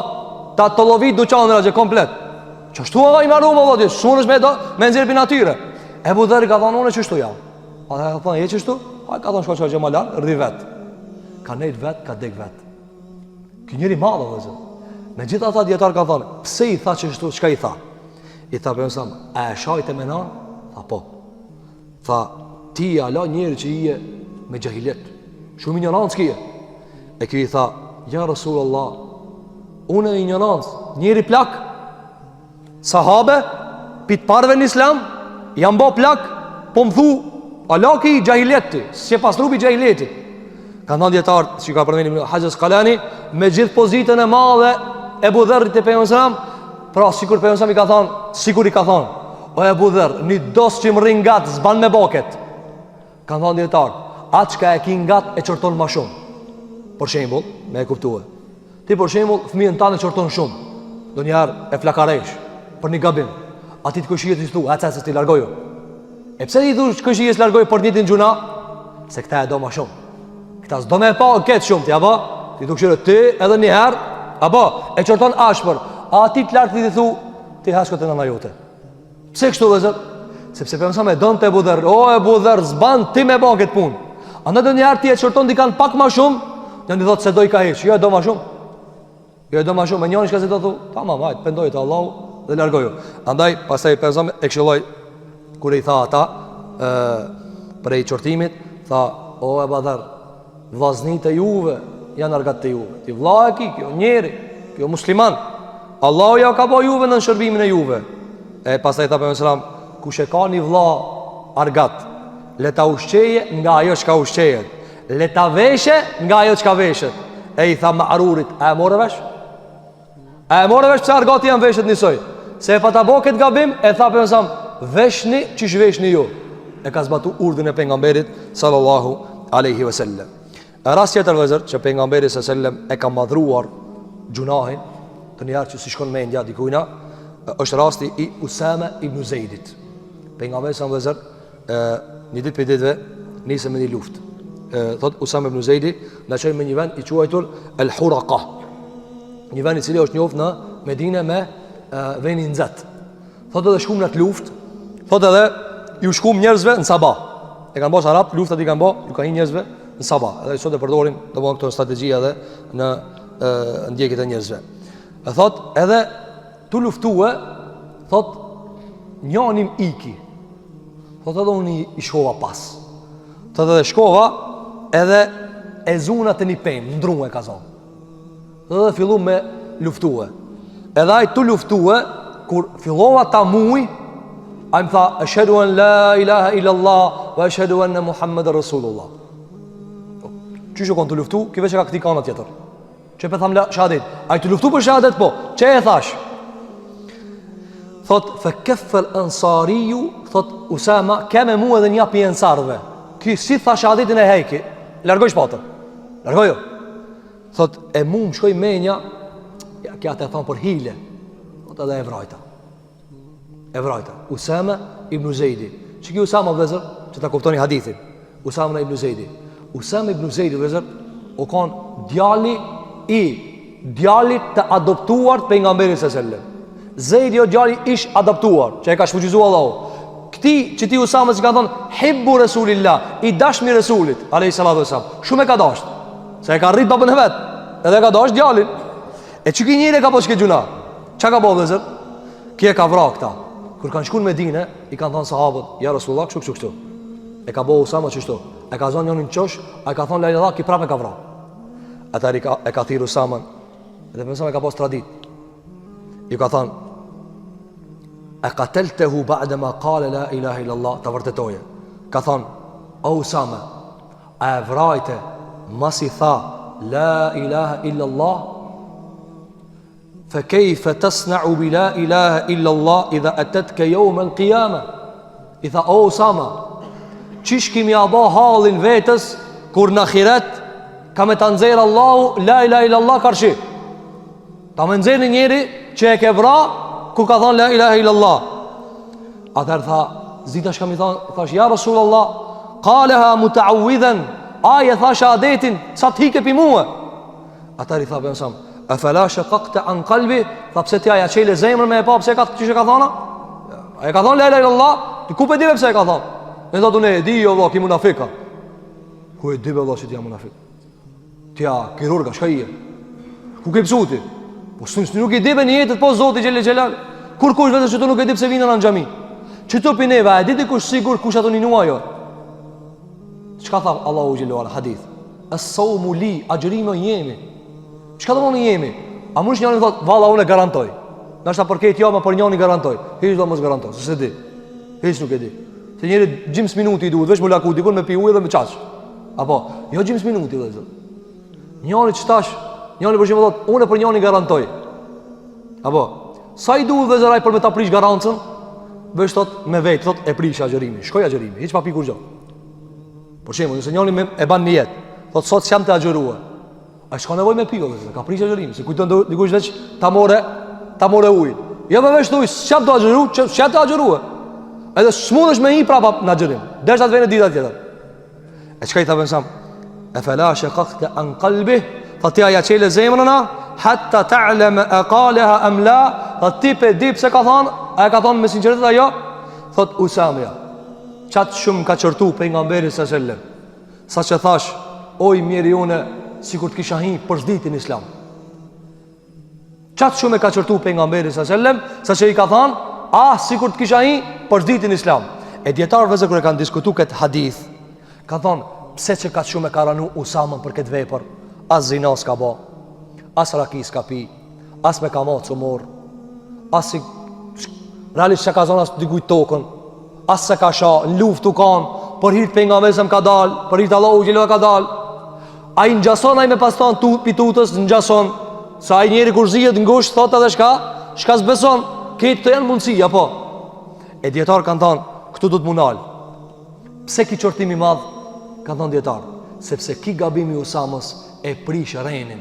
ta të lovit duqanëra që komplet. Qështu i marru më vëllë, shumë është me nëzirë për natyre. Ebu Dherri ka thonë, unë e qështu jam. A dhe ka thonë, e qështu? A ka thonë, shko që më lanë, rri vetë. Ka nejt vetë, ka dek vetë. Kë njëri madhë, dhe zë. Me gjitha ta djetarë ka thonë, pse i tha qështu, qëka i tha? I tha për nësam, a e shajte me nanë? Tha po. Tha, ti e ala njëri që i e me gjahilet. Shumë i njërancë kje. E kjo i tha, ja Rasulullah, unë e i njërancë, njëri plak, sahabe, pitë parve në islam, janë bo plak, po më thu, ala ki i gjahileti, si e pas trupi gjahileti. Ka në djetarë, që ka përmeni Hajjës Kalani, me gjithë pozitën e madhe, Ebu Dherrit e pejgamberit, pra sikur pejgamberi i ka thonë, sikur i ka thonë, o Ebu Dherr, një dos që më rinë gatë, zban me baket. Ka në djetarë, atë që ka e ki në gatë e qërton ma shumë. Por shembull, me e kuptue. Ti por shembull, fëmijën tanë e qërton shumë. Do njerë e flakaresh për një gabim. A ti të këshijet i thua, se ti largoju. E pse i thu këshijes largoju për një të në gjuna? Se këta e do ma shumë. Këta s'do me e pa këtë shumë, ti apo? Ti të këshirë ti edhe njëherë, apo? E qërton ashpër. A ti të lartë ti të thu, ti hashkët e nëna jote. Pse kështu dhe zër? Sepse për mësa me donë të Ebu Dherr, o Ebu Dherr, zban ti me ba këtë punë. A në do njëherë ti e qërton di kanë pak ma shumë, njën i thotë se do i ka heqë, jo e do ma shumë. Jo e do ma shumë, e njën i shka se do thu, tamam, hajtë, pendoj të Allahu dhe largoju. Andaj, pasaj për mësa e këshilloj, kure i tha ata, prej qërtimit, tha, o Ebu Dherr, vllaznit e juve janë argat të juve. Ti vlla e ki, kjo njeri, kjo musliman. Allahu ja ka bëu juve në shërbimin e juve. E pastaj tha pejgamberi sallallahu alajhi wasallam, kush e ka një vlla argat, le ta ushqeje nga ajo çka ushqejet, le ta veshe nga ajo çka veshet. E i tha Ma'rurit, a e morë vesh? A e morë vesh pse argati janë veshet njësoj? Se e pa ta bo këtë gabim, e tha pejgamberi sallallahu alajhi wasallam, veshni çish veshni ju. E ka zbatu urdhën e pejgamberit sallallahu alaihi wasallam. Rast tjetër vëzër që pejgamberi sallallahu alaihi wasallam e ka madhruar gjunahin, të njerë që si shkon mendja dikujna, është rasti i Usama ibn Zeidit. Pejgamberi sallallahu alaihi wasallam një ditë për ditëve nisën me një luftë. Thot Usama ibn Zeidi na çoi me një vend i quajtur El Huraqa. Një vend i cili është njohur në Medinë me vendin nxehtë. Thotë edhe shkum në atë luftë, thotë edhe ju shkum njerëzve në sabah. E kanë bërë arab luftat i kanë bërë, ju kanë njerëzve në sabah. Edhe sot e përdorin domosdoshmë këto strategji edhe në ndjekjet e njerëzve. E thotë edhe tu luftue, thotë njonim iki. Thotë edhe unë i shkova pas. Thotë edhe shkova edhe e zunat e një pemë, ndruhe ka zonë. Thotë edhe fillu me luftue. Edhe ai tu luftue, kur fillova ta muj, ai më tha ashhadu an la ilaha illa Allah wa ashhadu anna Muhammadar Rasulullah. Çu shkon tu luftu, ki veç ka këtij kana tjetër. Çe pe tham la shahadet. Ai tu luftu për shahadet po. Çe e thash? Thot fa kaffa al-ansari, thot Usama, kemë mua edhe një japi ansarve. Ki si tha shahadetin e heki, largoj shpatën. Largojo. Thot e mu më shkoj menja, ja kja të e thonë për hile. Thot edhe e vrajta. E vrajta. Usama ibn Zeidi. Që ki Usama vëzër, që ta kuptoni hadithin. Usama ibn Zeidi. Usama ibn Zeidi vëzër, o kanë djalit të adoptuar të pejgamberit sallallahu alaihi wasallam. Zeidi o djali ish adoptuar, që e ka shfuqizuar Allahu. Këti që ti Usama që ka thonë hibbu Rasulillah, i dashmi Rasulit alayhi salatu wasallam, shumë e ka dasht. Se e ka rrit babën e vet, edhe ka dasht djalin. E që ki njëri ka po shke gjuna, që ka bo vëzër? Kje ka vra këta. Kër kanë shku në Medine, i kanë thonë sahabët, ja Rasulullah, kështu. E ka bo Usama qështu. E ka zonë njënin qosh, a i ka thonë la ilaha, ki prap e ka vra. Atër e ka thirë Usaman, edhe për Usama e ka pos tradit. I ka thonë, e qateltehu ba'de ma kale la ilaha illallah, të vërtetoje. Ka thonë, o Usama, a e vrajte, mas i tha, la ilaha illallah, fa kejfe tasna'u bi la ilaha illallah, idha atetke jome në qiyama. I tha, o Usama, qish kimi aba halin vetës, kur në khiret, ka me të nëzirë Allahu, la ilaha illallah karshi. Ta me nëzirë njëri, që e ke vra, ku ka thonë la ilaha illallah. Atër tha, zita shka mi thonë, thash, ja Rasulullah, kaleha muta'awidhen, aje tha shahadetin, sa të hike pi muë. Atër i tha për nësam, e felashe kakte anë kalbi, tha pse ti aja qele zemrë me e pa, pse që ka thona? A e ka thonë la ilaha illallah, ti ku pe dive pse e ka thonë? E thotë unë e di, jo vla, ki munafika. Ku e dive vla që ti ja munafika? Ti ja kirurga, shka i e? Ku ke pësuti? Po së nuk i dibe një jetët, po zoti gjele gjelal. Kur kush vetës që tu nuk e dip se vinën në gjami? Që tu pineve, a e diti kush sigur kush ato një nua jo? Qka tha Allahu gjelluar, hadith? Es-sawmu li, agjërime jemi. Qka të mënë jemi? A më njëni thotë, valla unë e garantoj. Nështë ta përket jo, ma për njëni garantoj. Hiç do mësë garantoj, së se di. Hiç nuk e di. Se njëri gjims minuti i duhet, veç më laku dikun me pi ujë dhe me qaq. Apo, jo gjims minuti dhe zot. Njëni që tash, njëni për shimë thotë, unë e për njëni garantoj. Apo, sa i duhet dhe zëraj për me ta prish garancën? Veç thotë me vetë, thotë e prish agjërimi. Shkoj agjërimi, hiç pa pi kur gjo. Por shemë, nëse njëni e ban një jetë, thotë sot s'jam të agjërua. A shka nevoj me pio, ka prish agjërimi. Se kujton dikush veç ta more ujë. Jo me veç të ujë, s'jam të agjëru, s'jam të agjërua. Edhe s'mundesh me i prapa në agjërim. Derisa të vene dita tjetër. E qka i tha pensam? E felashe kakte anë kalbi, tha ti aja qele zemrëna, hatta ta'leme e kaleha emla, tha ti pe dip se ka thonë, a e ka thonë me sinceritet ajo, thot Usamja, qatë shumë ka qërtu për nga mberi së sellem, sa që thash, oj mjeri une, si kur të kisha hi për zditin islam. Qatë shumë ka qërtu për nga mberi së sellem, sa që i ka thonë, si kur të kisha hi për zditin islam. E djetarë vëzë kër e kanë diskutu këtë hadith, ka thonë, pse që ka shumë e ka ranu Usamën për këtë vepër? As zina s'ka ba, as raki s'ka pi, as me ka matë sumor, as si realisht që ka zonë as dikujt tokën, as se ka sha, në luft u kanë, për hirt për nga mesëm ka dal, për hirt Allah u gjelua ka dal. A i në gjason, a i me pastan pitutës në gjason, sa a i njeri kur zijet në ngusht, thot edhe shka zbeson, këtë të janë mundësi, apo? E djetarë kanë thanë, këtu du të munal. Pse ki qortimi madhë? Kanë thanë djetarë, sepse ki gabimi Usamës e prish renin.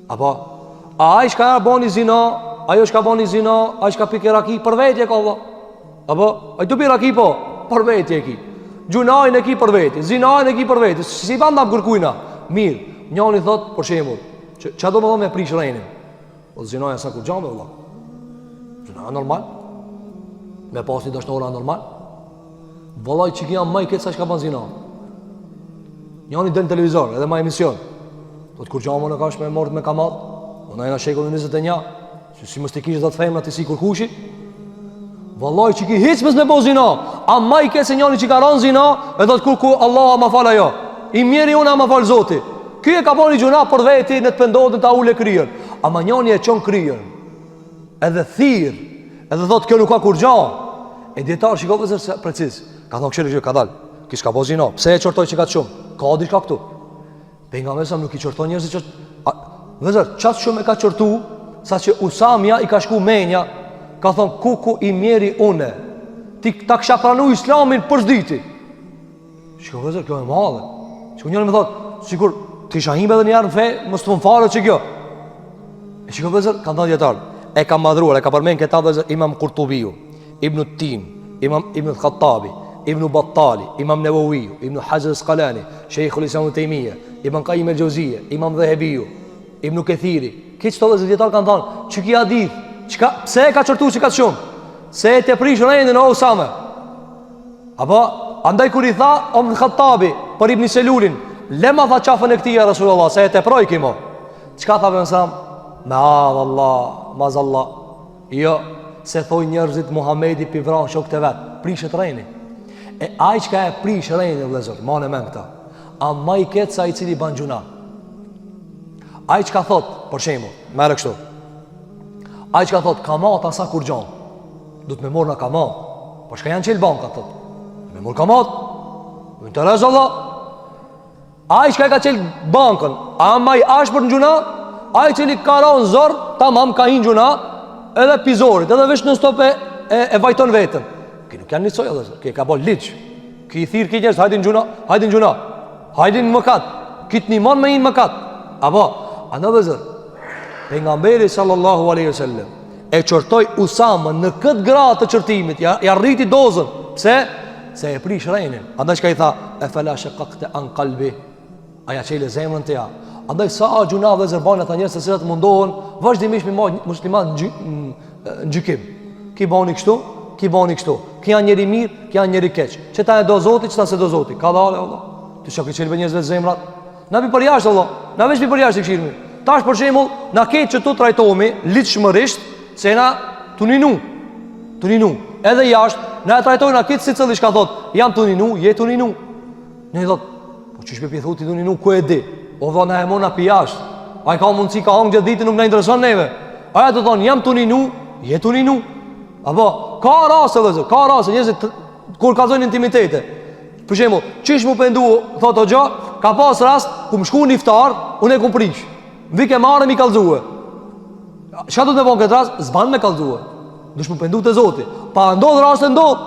Apo? A i shka bani zina, ajo shka bani zina, a i shka pike raki, për vetje ka Allah. Apo? A i të pi raki po, për vetje ki. Gjunajnë e ki për vetje, zinajnë e ki për vetje, si bandam kërkujna. Mirë, njani thot, për shemull, që do më dhe me prish renin? O zinajnë sa kur gjame, Allah. Zinajnë normal. Me pas një dashnora normal. Vëllaj që ki jam maj këtë sa shka ban zina. Njani dhe në televizor, edhe ma emision. Do të kur gjame në kash me mort me kamat. Do në ena shekullin 21. Si mës të kishë dhe të fejmë në të si kur kushi. Vëllaj që ki hiq mës me po zina. A maj këtë se njani që ka ranë zina. E do të kur ku Allah a ma fala jo. I mjeri unë a ma falë zoti. Ky e ka po një gjuna për veti në të pëndohet në ta ule kryer. Ama njani e qonë kryer. Edhe thirë. Edhe thot kjo nuk ka kur gja. E djetarë shikove zërë se precis. Ka thonë këshirë ka dalë. Kish ka po zina. Pse e qortoj që ka të shumë? Ka adil ka këtu. Për nga mesam nuk i qortoj njërës i qërtë. Vëzër, qatë shumë e ka qortu, sa që Usamja i ka shku menja, ka thonë kuku i mjeri une. Ti ta kësha pranu islamin për zditi. Shiko vëzër, kjo e madhe. Shiko njërë me thotë, sikur ti shahime dhe njerë në fej, më së të më fare që kjo. E shiko vëzër, kanë thonë djetarë. E ka madhruar, e ka përmen këta vëzër Imam Kurtubiu, Ibn Tin, Imam Ibn Khattabi, Ibn Battali, Imam Newawiu, Ibn Hajar Asqalani, Sheikhul Islam Taymija, Ibn Qayyim al-Jawziyja, Imam Dhahabiu, Ibn Kathiri. Këtë çdo vëzër dietar kanë thënë, çu ki hadith, çka pse e ka çortu çka të shumë? Se e te prish rendin o Usame. Apo andaj kur i tha Ibn Khattabi për Ibn Selulin, lema tha qafën e këtij ja Rasulullah, se e te proj kimo. Çka tha Ibn Me Allah, mazallah. Jo, se thoi njerëzit Muhamedi pivran shok të vetë, prishet rejni. E aj që ka e prish rejni, vlezër, ma në men këta. A ma i ketë sa i cili ban gjuna. Aj që ka thot, për shemë, mere kështu. Aj që ka thot, kamat asa kur gjanë. Du të me morë në kamat. Po shka janë qelë banka, thot. Me morë kamat. Më interes Allah. Aj që ka qelë bankën. A ma i ashë për në gjuna. Ai që li ka ranë zorë, ta mam ka hinë gjuna, edhe pizorit, edhe vesh në stop e vajton vetën. Ki nuk janë njësoj, ki ka bo liqë. Ki i thirë ki njështë, hajdin gjuna, hajdin mëkat, ki të një mon me hinë mëkat. Apo, a në vëzër, pejgamberi sallallahu aleyhi sallam, e qërtoj Usamën në këtë gratë të qërtimit, ja rriti dozën. Pse? Se e prish rejnin. Andaj që ka i tha, e felashe kakte anë kalbi, aja qele zemrën të ja. Andaj sa a gjuna dhe zërbanë ata njerëz se cilat mundohen vazhdimisht me musliman në gjykim. Ki bani kështu, ki bani kështu. Ki janë njëri mirë, ki janë njëri keq. Çeta e do Zoti, çeta se do Zoti. Ka dalë Allah. Ti shoqë çelbe njerëzve zemrat. Na vi për jashtë Allah. Na vesh vi për jashtë këshirmi. Tash për shembull, na keq që tu trajtohemi lidhshmërisht se na tuninu. Edhe jashtë na trajtojnë na keq si cili shka thot, jam tuninu, je tuninu. Ne thot, po çish me thuti tuninu ku e di? O dha na e mona pi jashtë. Ai ka mundsi ka hangë gjithë ditën nuk na intereson neve. Aja të thonë jam tuninu, je tuninu. Apo ka raste vëzë, ka raste njerëzit kur kallzojnë intimitete. Për shembull, çish mu pendu, thotë hoxha, ka pas rast ku më shku në iftar, unë e kum prish. Vi ke marrë mi kallzue. Çka do të bëj këtë rast? Zban me kallzue. Dush mu pendu te Zoti. Pa ndodh raste ndodh.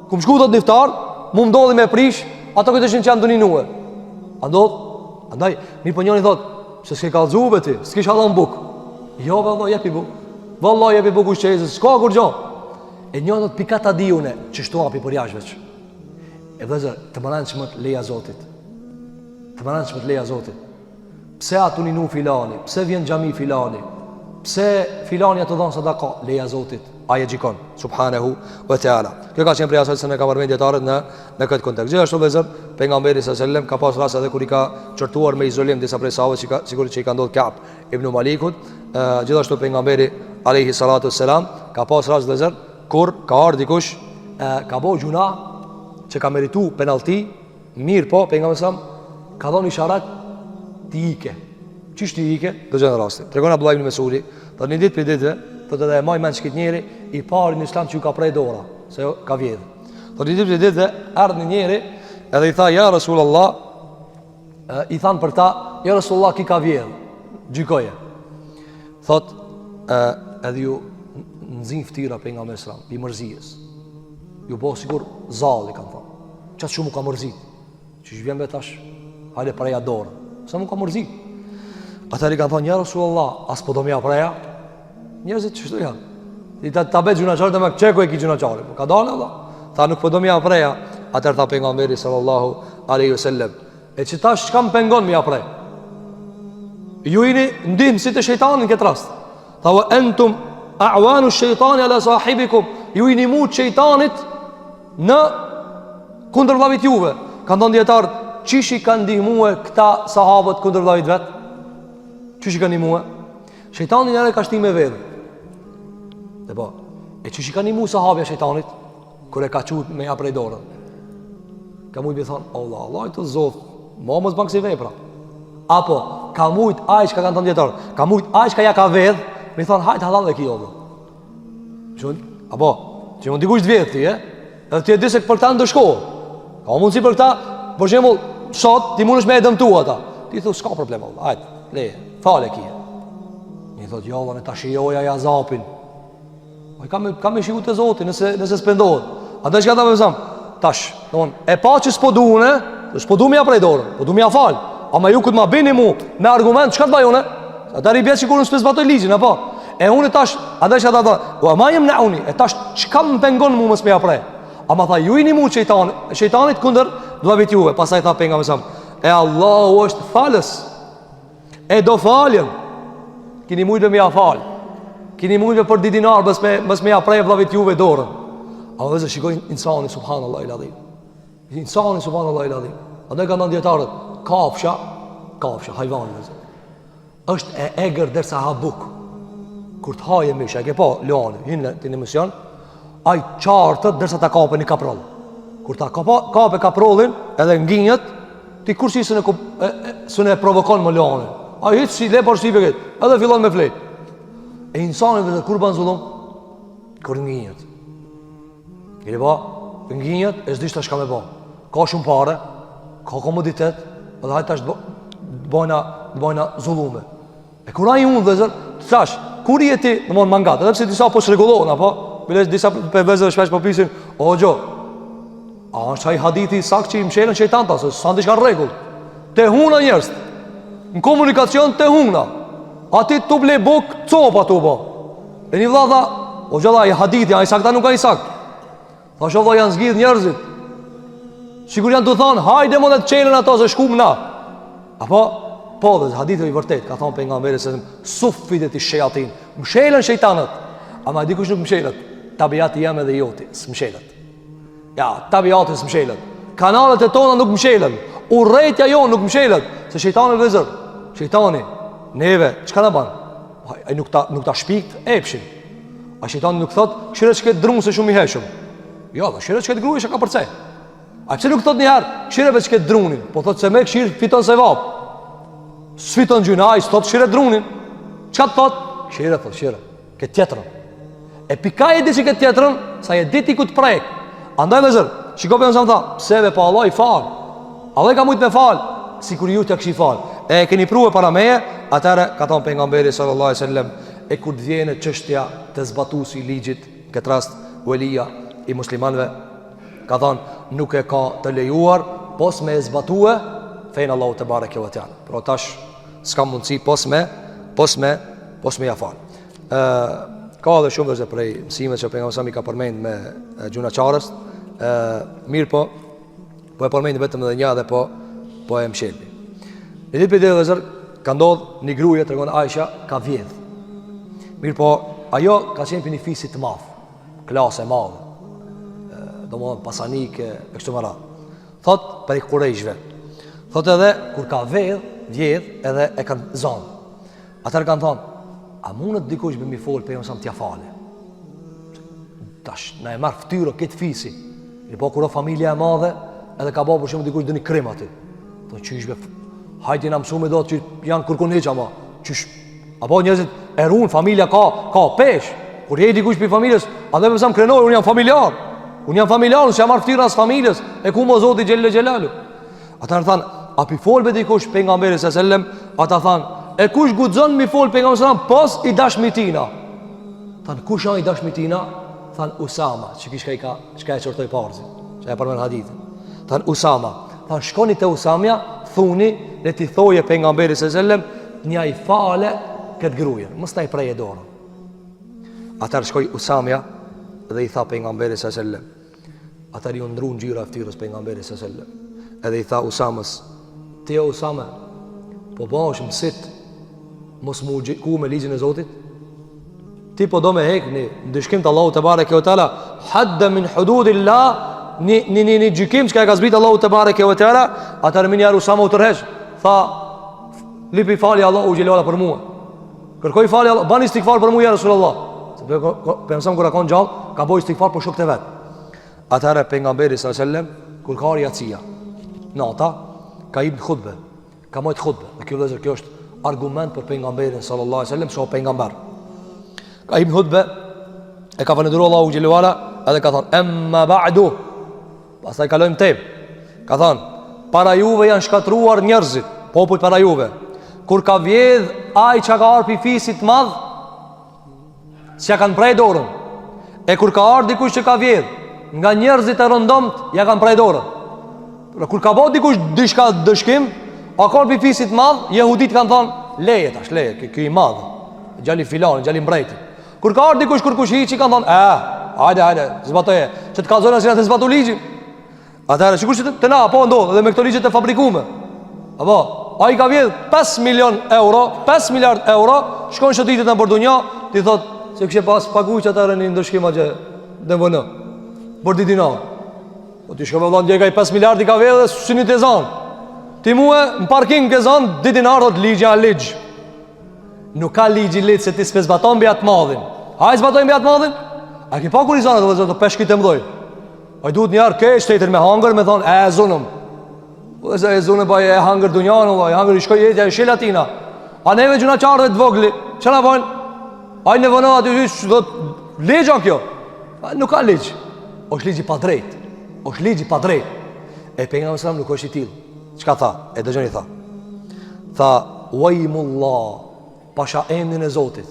Ku më shku në iftar, mu ndodhi me prish, ato që ishin çan tuninue. A ndodh? Andaj, mi për njëni thot, se s'ke kalzu be ti, s'ke shalon buk. Jo, vëllaj, jepi buk. Vëllaj, jepi buk ushqezës, s'ka kur gjo. E njëni thot, pika ta di une, që shtu api për jashveq. E vëzër, të mëranë që më të leja Zotit. Të mëranë që më të leja Zotit. Pse atu ninu filani, pse vjen gjami filani, pse filani atë dhonë sadaka, leja Zotit. Aje gjikon, subhanahu wa ta'ala. Kjo ka qenë prej asaj se ne ka përmend dietarët në këtë kontekst. Gjithashtu vëzër, pejgamberi sallallahu alajhi wasallam ka pas rast edhe kur i ka çortuar me izolim disa prej sahabëve, sigurisht që i ka ndodhur Ka'b ibn Malikut. Gjithashtu pejgamberi alayhi salatu wassalam ka pas rast vëzër kur ka ardhur dikush ka bëu gjuna që ka meritu penallti Mirë po, pejgamberi sa ka dhënë isharat ti ike. Çish ti ike? Do gjë në rastin. Tregon Abdullah ibn Mesudi, thotë një ditë për ditë, thotë edhe maj mend çka njëri i parë në Islam që ka prej dora, se ka vjedh. Thotë një ditë për ditë ardhi një njeri edhe i tha ja Rasulullah, i than për ta, ja Rasulullah ki ka vjedh. Gjykoje. Thotë edhe ju nxin ftira pejgamberi sa i mërzijes. Ju po sigur zalli kanë thonë. Çfarë shumë ka mërzit. Që vjen me tash, hajde preja dorë. Sa më ka mërzit. Ata i kanë thonë, ja Rasulullah, as po do mja preja. Njerëzit çështu janë. I ta bëj gjunaqar të më çeko e ki gjunaqar. Ka dalë Allah. Tha nuk po do mja preja. Atëherë tha pejgamberi sallallahu alaihi wasallam, e që tash çka më pengon mja prej. Ju jeni ndihmësit të shejtanit në këtë rast. Tha wa antum a'wanu ash-shaytani ala sahibikum. Ju jeni mu shejtanit në kundër vllavit juve. Kanë thënë dietar, çish i kanë ndihmuar këta sahabët kundër vllavit vet? Çish i kanë ndihmuar? Shejtani njëherë ka shtim me vedh. Dhe po, e çish i kanë ndihmuar sahabja shejtanit kur e ka thut me ja prej dorën. Ka mujt të thonë, Allah të zot, mos bën kësi vepra. Apo ka mujt ai që kanë thënë dietar, ka mujt ai që ja ka vedh, më thon hajt halal e ki olla. Jon, apo, që mund dikush të vjedh ti, edhe ti e di se për ta ndëshkohet. Ka mundsi për këta, për shembull, sot ti mundesh me e dëmtua ata. Ti thua s'ka problem valla. Hajt, le, fale kia. Mi thot jo valla, ne ta shijoja ja zapin. Ai kam me shiu te Zoti nëse spendohet. Atë çka ta bëjmë tash, domthon, e pa që s'po duane, s'po du më ja prej dorën, po du më ja fal. Ama ju këtë ma bini mu me argument, çka të bëj unë? Ata ribet sikur unë s'pe zbatoj ligjin, apo? E unë tash, atë çka ta thonë, "Wa ma yamnauni", e tash çka më pengon mua mos më ja prej? Ama tha, ju i një mu shejtanit kundër dhavit juve. Pasaj tha pejgamberi sa, e Allahu është falës. E do faljen. Kini mujtë me ja fal. Kini mujtë për dinar bës me ja prej dhavit juve dorën. A vëzë shikojnë insani subhanallahu el-adhim. Insani subhanallahu el-adhim. A dhe ka ndonë djetarët, kafsha, hajvan vëzë. Është e egër derisa ha buk. Kur të haje misha, e ke po, Leoni, hinë të një mision, ai qartët derisa ta kape një kaproll. Kur ta kape kaprollin edhe nginjët, ti kur si së ne provokon më Leoni. Ai hiç si le porsive këtë, edhe fillon me flet. E insani vetë kur ban zullum, kur nginjët. Gjeni ba, nginjët e s'di shka me ba. Ka shumë pare, ka komoditet, edhe hajtë tash bojna zullume. E kur ai unë vëzër, të thash, kur jeti në mund mangat, edhe pse disa po shregullohen, apo? Bilesh disa për vëzër shpesh po pisin, o gjo, a është ai hadithi sakt që i mshelën shejtanta, se sa ndishka rregull. Te huna njerëz, në komunikacion te huna, ati të ble buk, copa të bo. E një vlla tha, o gjalla, ai hadithi, ai sakta nuk ka i sakt. Tha shoh janë zgjidh njerëzit. Sigur janë të thonë, hajde më dhe të qelën ato se shkum na. Apo, po dhe hadithi i vërtet, ka thonë pejgamberi se suffidet i shejatin, mshelën shejtanët. Ama dikush nuk mshelët, tabiati jam edhe joti, s'mshelët. Ja, tabiati s'mshelët. Kanalet e tona nuk mshelën, urrejtja jo nuk mshelët, se shejtani vëzër, shejtani, neve, çka na ban? Ai nuk ta shpikt epshin. A shejtani nuk thot, këshire që këtë drunë se shumë i heshëm. Jo, dhe këshire që këtë gruj që ka përcej. A pëse nuk thot njëherë, këshire që këtë drunin, po thot se me këshire fiton se vap. S'fiton gjyna, a i s'thot këshire drunin. Çka të thot? Këshire, thot, këshire, këtë tjetërën. E pika e di që këtë tjetërën, sa e diti ku të prejk. Andaj dhe zërë, shiko për nësëm tha, pseve pa Allah i falë. Allah i ka mujtë me falë, si kur ju të këshi falë. E keni pruve para meje, atëre, ka thonë pejgamberi sallallahu alaihi wasallam, e kur të vjene çështja të zbatusi ligjit, këtë rast, uelia i muslimanve, ka thonë, nuk e ka të lejuar, pos me e zbatue, fejnë Allahu të bareke ve teala. Pro tash, s'ka mundësi, pos me ja falë. Ka edhe shumë dhe prej mësimet që pejgamberi sami ka përmend me gjuna qarës, mirë po e përmend vetëm edhe një dhe po e mshelbi. Në ditë për dhe zër, ka ndodhë një gruje, të regonë Aisha, ka vjedh. Mirë po, ajo ka qenë për një fisit të madhë, klasë e madhë, do më dhe pasanike, e kështu më radhë. Thot, për i kurejshve. Thot edhe, kur ka vjedh edhe e kanë zonë. Atër kanë thonë, a mundët dikush me mi folë për jëmë sa më tja fale? Tash, na e marë ftyrë këtë fisi. Mirë po, kur o familja e madhe, edhe ka bërë për shembull dikush dëni krim aty. Po çish be hajde na mësumë do që janë kërkon hiç ama. Çish apo njerëzit e ruan, familja ka pesh. Kur je dikush pi familjes, atë më sa më krenoj, unë jam familjar. Unë jam familjar, s'jam marr ftyrën as familjes. E ku mo Zoti xhel xhelalu. Ata than, a pi fol me dikush pejgamberit sallallahu alajhi wasallam, ata than, e kush guxon mi fol pejgamberit sallallahu alajhi wasallam pos i dashmitina. Than kush janë i dashmitina? Than Usama, çka e çortoi parzi. Çka e përmend hadithin. Than Usama, than shkoni te Usamja, thuni le ti thoje pejgamberit sallallahu alajhi wasallam, një ai fale këtë gruajen, mos ta i preje dorën. Ata shkoi Usamja dhe i tha pejgamberit sallallahu alajhi wasallam. Ata i ndruan ngjyra e ftyrës pejgamberit sallallahu alajhi wasallam. Edhe i tha Usamës, ti o Usame, po bash mësit mos mu ku me ligjin e Zotit? Ti po do me hek një ndëshkim të Allahu te bareke ve teala, hadda min hududillah, një gjykim që ka zbrit Allahu te bareke ve teala. Ata rëmin jarë Usame u tërheq, tha, lipi fali Allahu xhelala për mua. Kërkoj fali Allah, bani istighfar për mua ja Rasulullah. Sepse pensam kur ka qenë gjallë, ka bëj istighfar për shokët e vet. Atëra pejgamberi sallallahu alajhi wasallam kur ka jacia nata, ka ibn khutbe, ka mojt khutbe. Dhe kjo është argument për pejgamberin sallallahu alaihi wasallam, so pejgamber. Ka ibn khutbe, e ka falendëruar Allahu xhelalu ala, edhe ka thonë, "Amma ba'du." Pastaj kalojmë tem. Ka thonë, "Para juve janë shkatruar njerëzit, popujt para juve. Kur ka vjedh ai çka ka ardhur pi fisit madh, s'ja kanë prej dorën. E kur ka ardhur dikush që ka vjedh nga njerëzit e rëndomt, ja kanë prej dorën. Kur ka bërë dikush diçka dëshkim, a ka pi fisit madh, jehudit kanë thonë, leje tash, leje, ky i madh, gjali filan, gjali mbreti. Kur ka ardhur dikush kërkush hiçi kanë thonë, hajde, zbatoje, që të kallzon asnjë të zbatu ligjin. Atëherë sigurisht të na apo ndodh edhe me këto ligje të fabrikuara. Apo ai ka vjedh 5 milion euro, 5 miliard euro, shkon shëtitit në Bordunja, ti thot se kishte pas paguaj atë në ndëshkim atje DVN. Bordidinar. Po ti shkove vëllai ndjekaj 5 miliard i ka vjedh dhe syni të zon. Ti mua në parking ke zon dinar thot ligja ligj. Nuk ka ligj ligj se ti s'pe zbaton mbi atë madhin. Haj zbatoj mbi atë madhin? A ke pa kur i zonë ato peshkit e mdoj? Ai duhet një herë ke shtetër me hangër me thon zonëm. Po se e zonë pa e hangër dunjan vëllai, hangër i shkoj jetja e shelatina. A neve gjuna çardhë të vogli. Çfarë bën? Ai në vonë aty hyj do ligja kjo. Nuk ka ligj. Është ligji pa drejt. Është ligji pa drejt. E pejgamberi sallallahu nuk është i tillë. Çka tha? E dëgjoni tha. Tha Waymullah, pasha emrin e Zotit.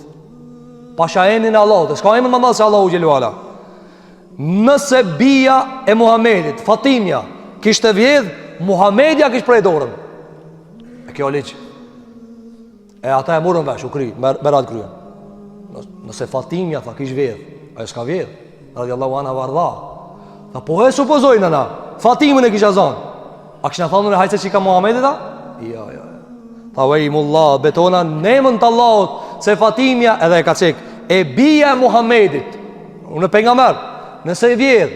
Pasha emrin e Allahut. S'ka emrin më madh se Allahu xhelalu ala. Nëse bia e Muhamedit, Fatimja, kishte vjedh, Muhamedja kishte prej dorën. E kjo ligj. E ata e morën vesh, u kry, merat kryen. Nëse Fatimja tha kish vjedh, ajo s'ka vjedh. Radiallahu anha vardha. Tha po e supozojnë na, Fatimën e kisha zonë. A kishna thonë në hajse që ka Muhamedit ta? Ja. Tha Waymullah, betona nemën të Allahut, se Fatimja edhe e ka cek, e bia e Muhamedit. Unë pejgamber, nëse e vjedh,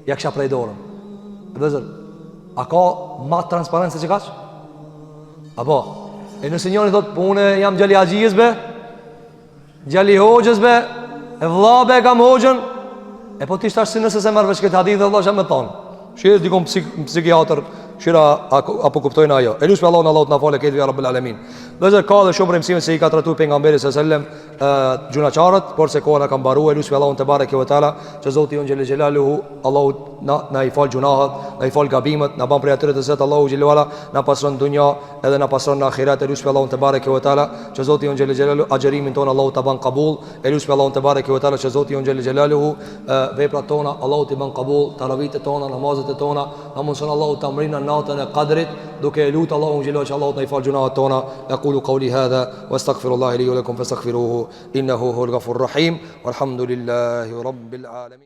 ja kisha prej dorën. Vëzër, a ka ma transparencë që kaq? Apo, e nëse njëri thot, po une jam gjali Haxhijës be, gjali Hoxhës be, e vllabe e kam Hoxhën, e po ti shtash si nëse se marrë veç këtë hadith dhe Allah shë me thonë. Shirë dikon psikiatër, shira apo kuptojnë ajo. E lusë me Allah në Allah të na fale këtë vja Rabbel Alemin. Vëzër ka dhe shumë rëmësime se i ka tratu pejgamberi s.a.s. Gjunaqarët, por se koha na kam baru. E lusë me Allah në të bare kjo e tala, që Zotë i unë gjele gjelaluhu, Allahu na i falë gjunahat, na i falë gabimet, na ban prej atyre të zetë Allahu gjeluala, na pasron dunja edhe na pasron në akhirat. E lusë me Allah në të bare kjo e tala, që Zotë i unë gjele gjelaluhu, agjerimin tonë Allahu të ban kabul. E lusë me Allah në të bare kjo e tala, që Zotë i unë gjele gjelaluhu, veprat tona Allahu të ban kabul, taravitet tona, namazet tona, na mundson Allahu të amrina natën e qadrit, duke e lutë Allahu xhelalu që Allahu të na i falë gjunahat tona. Aqulu qawli hadha wastaghfirullaha li wa lakum fastaghfiruhu innahu huwal ghafurur rahim walhamdulillahi rabbil alamin.